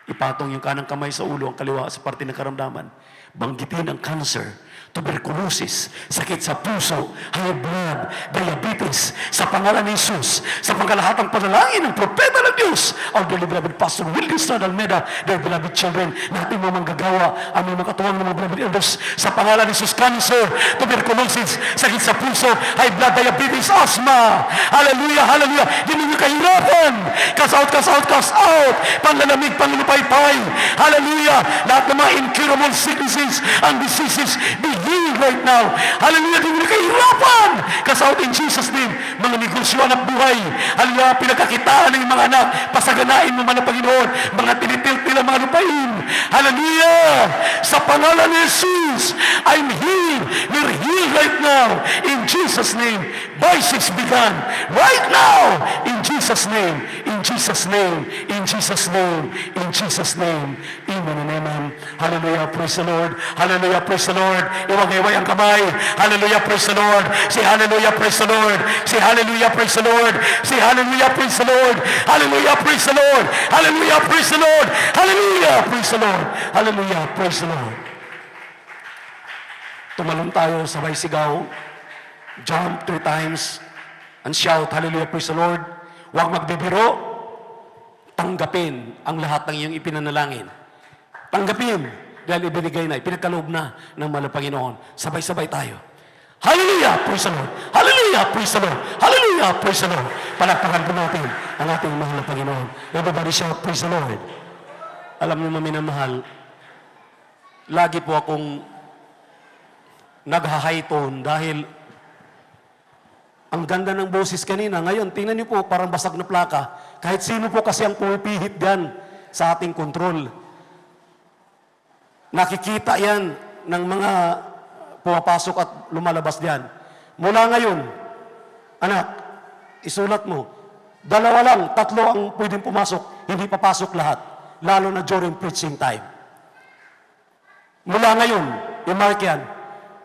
Ipatong yung kanang kamay sa ulo, ang kaliwa sa parte ng karamdaman. Banggitin ang cancer, tuberculosis, sakit sa puso, high blood, diabetes, sa pangalan ni Jesus, sa pangkalahatang panalangin ng propeta ng Diyos, our dearly beloved Pastor Willie Strad Almeida, their beloved children, natin mga manggagawa, aming mga katuwang ng mga beloved elders, sa pangalan ni Jesus, cancer, tuberculosis, sakit sa puso, high blood, diabetes, asthma, hallelujah, hallelujah, di ninyo kahirapan, cast out, panlalamig, panlupaypay, hallelujah, lahat ng mga incurable sicknesses and diseases, be healed right now. Hallelujah, di mo na kahirapan. Cast out in Jesus' name. Mga negosyo, anak buhay. Hallelujah, pinagkakitaan ng mga anak. Pasaganain mo man ang Panginoon. Mga tinitil-til ang mga lupain. Hallelujah. Sa pangalan ni Jesus, I'm healed. You're healed right now. In Jesus' name. Voices begun. Right now. In Jesus' name. In Jesus' name. In Jesus' name. In Jesus' name. Amen and amen. Hallelujah. Praise the Lord. Hallelujah. Praise the Lord. Iwag-iway ang kamay. Hallelujah. Praise the Lord. Say hallelujah. Praise the Lord. Say hallelujah. Praise the Lord. Say hallelujah. Praise the Lord. Hallelujah. Praise the Lord. Hallelujah. Praise the Lord. Hallelujah. Praise the Lord. Hallelujah. Praise the Lord. Tumalon tayo, sabay sigaw. Jump 3 times and shout, hallelujah, praise the Lord. Huwag magbibiro. Tanggapin ang lahat ng iyong ipinanalangin. Tanggapin. Dahil ibinigay na, pinagkaloob na ng mahal na Panginoon. Sabay-sabay tayo. Hallelujah, praise the Lord. Hallelujah, praise the Lord. Hallelujah, praise the Lord. Palakpakan po natin ang ating mahal na Panginoon. Everybody shout, praise the Lord. Alam niyo, maminamahal, lagi po akong nag-high tone dahil ang ganda ng boses kanina. Ngayon, tingnan niyo po, parang basag na plaka. Kahit sino po kasi ang pumipihit diyan sa ating kontrol. Nakikita yan ng mga pumapasok at lumalabas diyan. Mula ngayon, anak, isulat mo, 2 lang, 3 ang pwedeng pumasok, hindi papasok lahat, lalo na during preaching time. Mula ngayon, i-mark yan.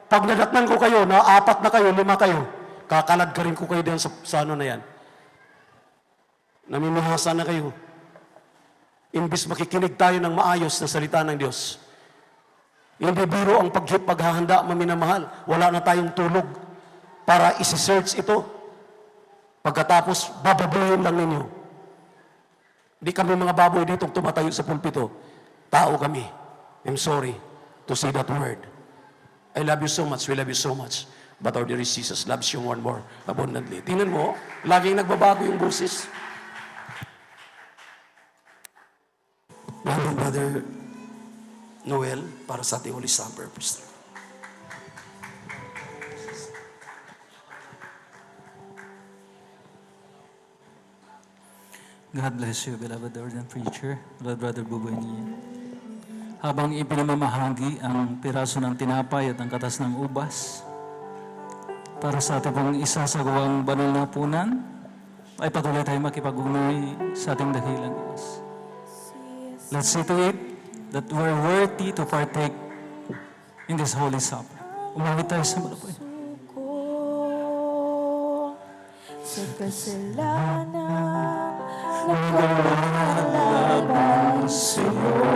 Pag nadatnan ko kayo, na 4 na kayo, 5 kayo, kakalad ka rin ko kayo din sa ano na yan. Namimihasa na kayo. Imbis makikinig tayo ng maayos na salita ng Diyos. Hindi biro ang paghahanda, maminamahal. Wala na tayong tulog para isi-search ito. Pagkatapos, bababuhin lang ninyo. Di kami mga baboy ditong tumatayo sa pulpito. Tao kami. I'm sorry to say that word. I love you so much. We love you so much. But our dear Jesus loves you one more abundantly. Tingnan mo, laging nagbabago yung boses. Brother Noel, para sa ating Holy Supper, please. God bless you, beloved ordained preacher, beloved Brother Buboy Niya. Habang ipinamamahagi ang piraso ng tinapay at ang katas ng ubas, para sa ating pong isasagawang banal na punan, ay patuloy tayo makipag-ugnayan sa ating dakilang Diyos. Let's see to it that we're worthy to partake in this Holy Supper. Umawit tayo sa malapoy. Sa kasalanan nagkakalaban sa'yo,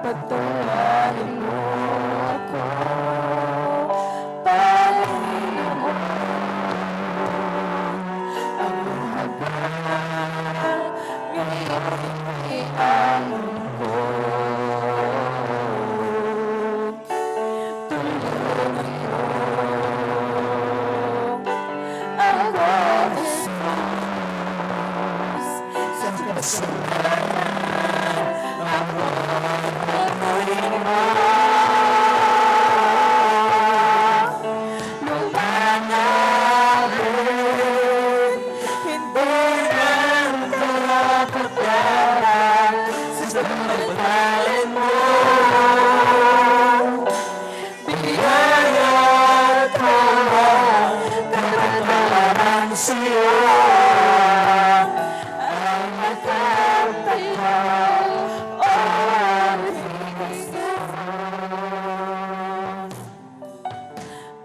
pagtawarin mo ako, Panginoon. Ang mahal ngayon ay ang ko. Tulungan mo ako, Jesus, sa kasalanan.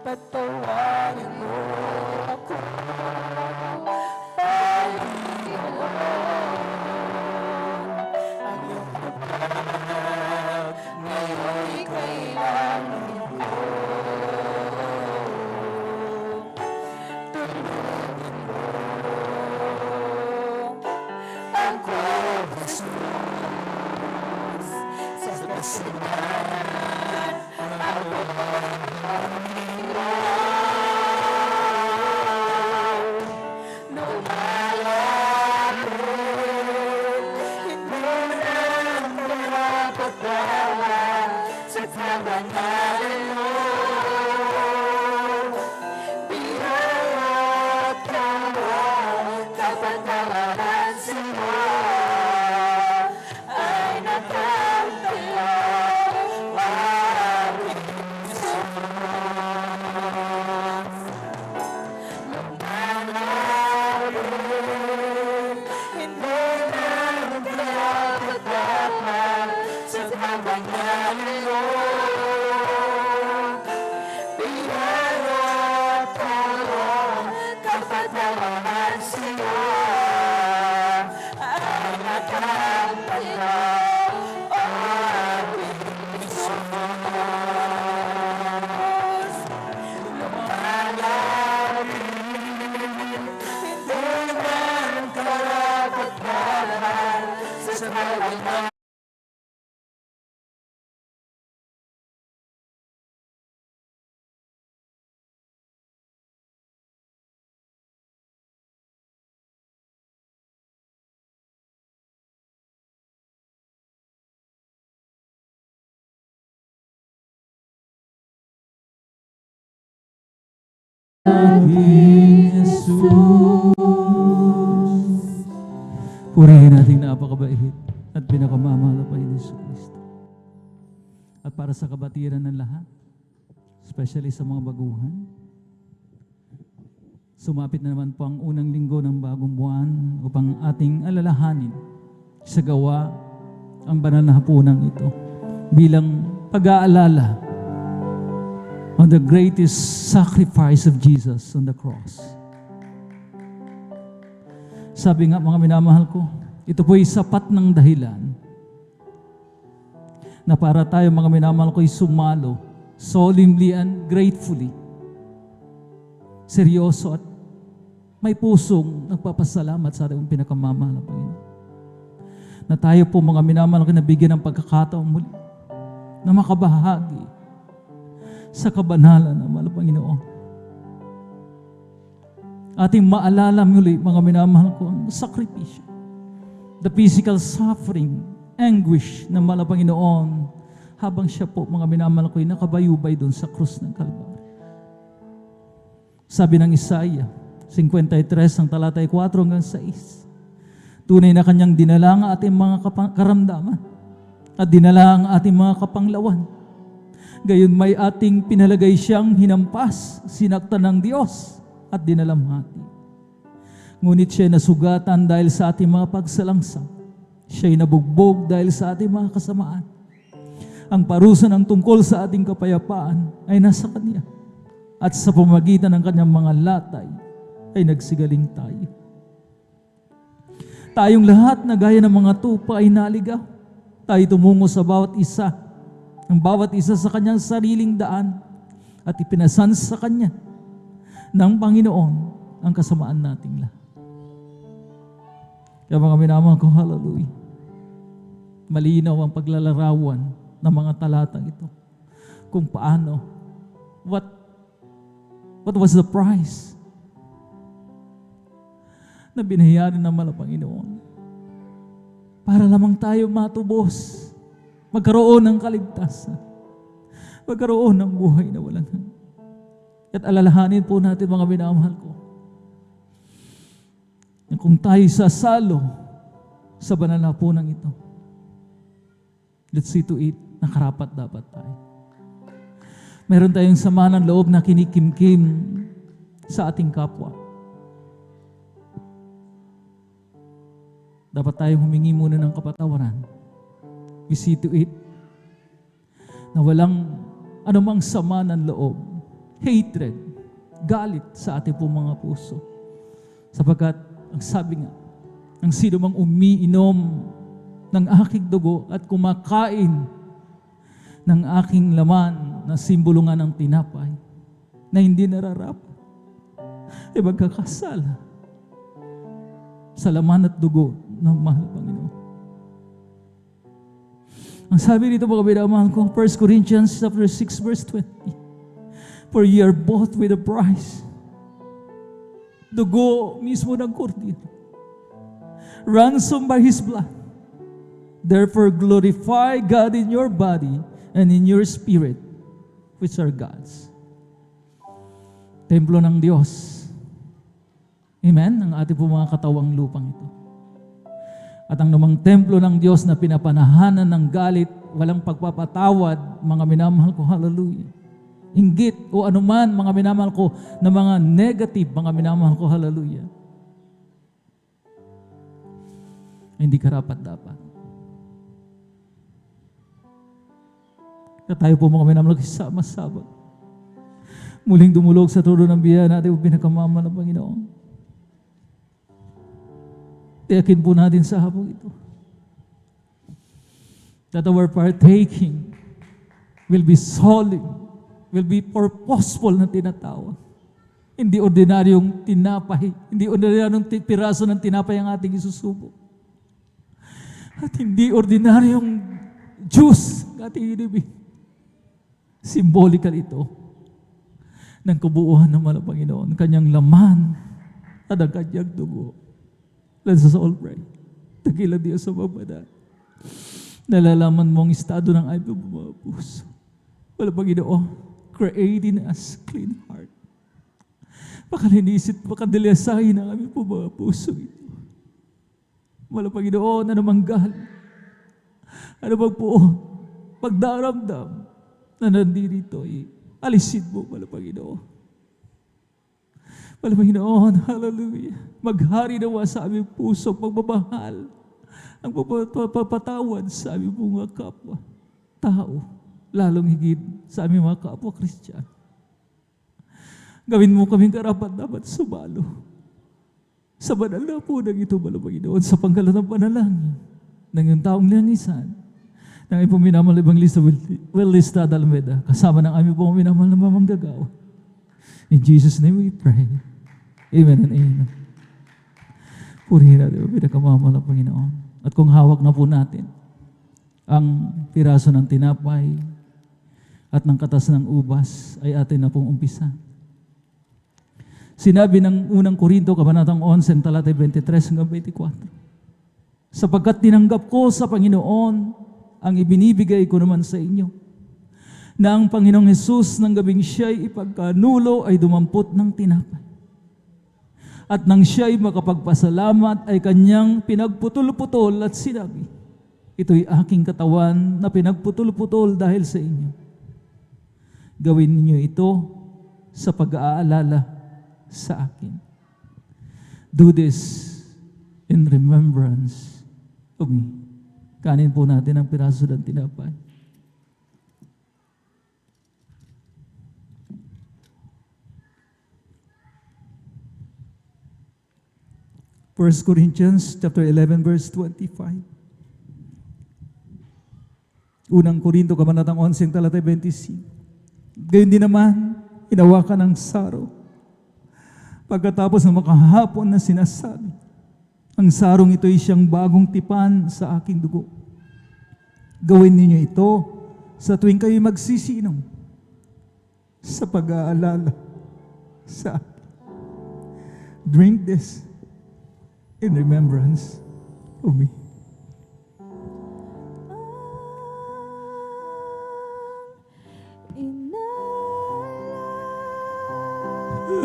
Patawarin mo ako, Panginoon. Ang iyong habag ngayon'y kailangan ko. Tulungan mo ako, Jesus, sa kasalanan ako. Purihin nating napakabait at pinakamamahal na Panginoon Hesus Kristo. At para sa kabatiran ng lahat, especially sa mga baguhan, sumapit na naman po ang unang linggo ng bagong buwan upang ating alalahanin sa gawa ang banal na hapunan ito bilang pag-aalala on the greatest sacrifice of Jesus on the cross. Sabi nga mga minamahal ko, ito po'y sapat ng dahilan na para tayo mga minamahal ko'y sumalo solemnly and gratefully, seryoso at may pusong nagpapasalamat sa ating pinakamamahal na Panginoon. Na tayo po mga minamahal ko nabigyan ng pagkakataon muli na makabahagi sa kabanalan ng mahal na Panginoon. Ating maalala muli, mga minamahal ko, ang sakripisyo, the physical suffering, anguish ng mahal na Panginoon habang siya po, mga minamahal ko, ay nakabayubay doon sa krus ng Kalbaryo. Sabi ng Isaiah 53, ang talatay 4 hanggang 6, tunay na kanyang dinala ang ating mga karamdaman at dinala ang ating mga kapanglawan. Gayon may ating pinalagay siyang hinampas, sinaktan ng Diyos at dinalamhati. Ngunit siya nasugatan dahil sa ating mga pagsalangsang. Siya'y nabugbog dahil sa ating mga kasamaan. Ang parusa ng tungkol sa ating kapayapaan ay nasa Kanya. At sa pamamagitan ng Kanyang mga latay ay nagsigaling tayo. Tayong lahat na gaya ng mga tupa ay naligaw. Tayo tumungo sa bawat isa, ang bawat isa sa Kanyang sariling daan at ipinasan sa Kanya ng Panginoon ang kasamaan nating lahat. Kaya mga minamahal ko, hallelujah. Malinaw ang paglalarawan ng mga talatang ito. Kung paano, what was the price na binayaran ng mahal na Panginoon para lamang tayo matubos, magkaroon ng kaligtasan, magkaroon ng buhay na walang hanggan. At alalahanin po natin mga minamahal ko, na kung tayo sasalo sa banal na hapunan ito, let's see to it na karapat dapat tayo. Meron tayong sama ng loob na kinikimkim sa ating kapwa. Dapat tayong humingi muna ng kapatawaran. We see to it na walang anumang sama ng loob, hatred, galit sa ating pong mga puso. Sapagkat, ang sabi nga, ang sino mang umiinom ng aking dugo at kumakain ng aking laman na simbolo nga ng tinapay na hindi nararapat, ay magkakasala sa laman at dugo ng mahal na Panginoon. Ang sabi dito mga minamahal ko, 1 Corinthians chapter 6 verse 20, for ye are bought with a price. Dugo mismo ng Kordero, ransom by His blood. Therefore glorify God in your body and in your spirit, which are God's. Templo ng Diyos. Amen? Ang ating po mga katawang lupang ito. At ang namang templo ng Diyos na pinapanahanan ng galit, walang pagpapatawad, mga minamahal ko, hallelujah. Inggit o anuman, mga minamahal ko, na mga negative, mga minamahal ko, hallelujah. Hindi karapat-dapat. Kaya tayo po mga minamahal ko, sama-sama. Muling dumulog sa trono ng biyaya natin, pinakamamal ng Panginoon. Tiyakin po natin sa hapong ito that our partaking will be solid, will be purposeful na tinatawag. Hindi ordinaryong tinapay, hindi ordinaryong piraso ng tinapay ang ating isusubok. At hindi ordinaryong juice ang ating inibig. Symbolical ito ng kabuuan ng mga Panginoon, kanyang laman at ang kanyang dugo. Let us all pray. Dakilang Diyos sa babada. Nalalaman mo ang estado ng aming mga puso. Wala Panginoon, create in us clean heart. Makalinisip, makadalasahin ang aming mga puso ito. Wala Panginoon, ano manggal, ano magpuon, pagdaramdam na nandito, alisin mo, wala Panginoon. Wala Panginoon, hallelujah. Maghari nawa sa aming puso, pagmamahal, ang papatawad sa aming mga kapwa tao, lalong higit sa aming mga kapwa Kristiyano. Gawin mo kaming karapat-dapat sumalo sa banal na punang ito, wala Panginoon, sa panggalan ng panalangin ng iyong taong langisan, ng iyong minamahal ibang lista, Willista Dalmeda, kasama ng aming pong minamahal na mamanggagawa. In Jesus' name we pray. Amen and amen. Purihin natin ang pinakamamahal ng Panginoon. At kung hawak na po natin ang piraso ng tinapay at ng katas ng ubas, ay atin na pong umpisa. Sinabi ng unang Korinto, kabanatang 11, talata 23 hanggang 24. Sapagkat tinanggap ko sa Panginoon ang ibinibigay ko naman sa inyo, na ang Panginoong Hesus ng gabing siya'y ipagkanulo ay dumampot ng tinapay. At nang siya'y makapagpasalamat ay kanyang pinagputol-putol at sinabi, ito'y aking katawan na pinagputol-putol dahil sa inyo. Gawin niyo ito sa pag-aalala sa akin. Do this in remembrance of me. Kanin po natin ang piraso ng tinapay. First Corinthians chapter 11 verse 25. Unang Korinto kabanatang 11 talata 25. Gayon din naman, hinawakan ng saro. Pagkatapos ng makahapon na sinasabi, ang sarong ito ay siyang bagong tipan sa aking dugo. Gawin ninyo ito sa tuwing kayo magsisinom sa pag-aalala sa akin. Drink this in remembrance of me.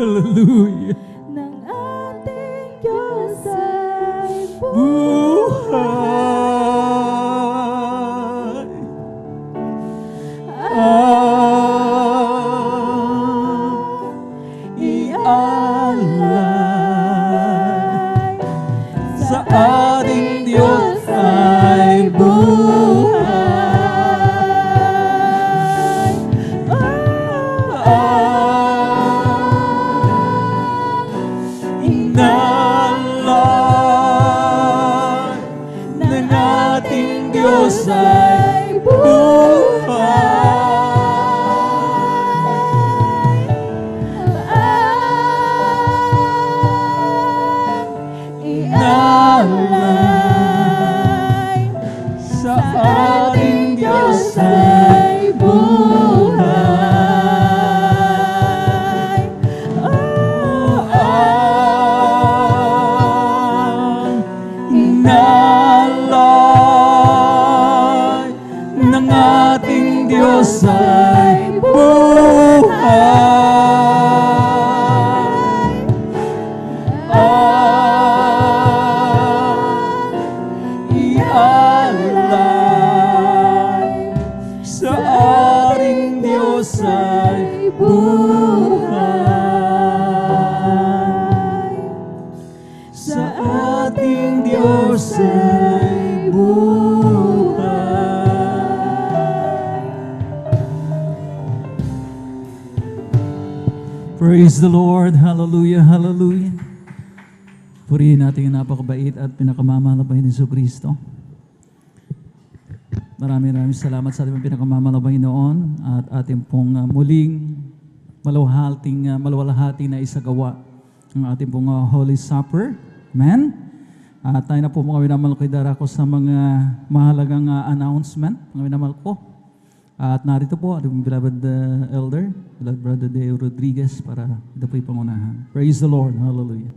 Hallelujah. Ng ating Diyos ay Buhay. Ialay sa ating Diyos ay buhay. Inalay ng ating Diyos ay Inalay sa ating Diyos ay buhay. Inalay ng ating Diyos ay buhay. Ialay sa ating Diyos ay buhay. Sa ating Diyos ay buhay. Praise the Lord. Hallelujah, hallelujah. Purihin natin yung napakabait at pinakamamahal na Panginoon Hesus Kristo. Maraming salamat sa ating pinakamamahal na Panginoon at ating pong muling maluwalhati na isagawa ang ating pong Holy Supper. Amen? At tayo na po mga minamahal ko idarako sa mga mahalagang announcement, mga minamahal ko. At narito po ating beloved elder, beloved Brother Deo Rodriguez para ito po ipangunahan. Praise the Lord. Hallelujah.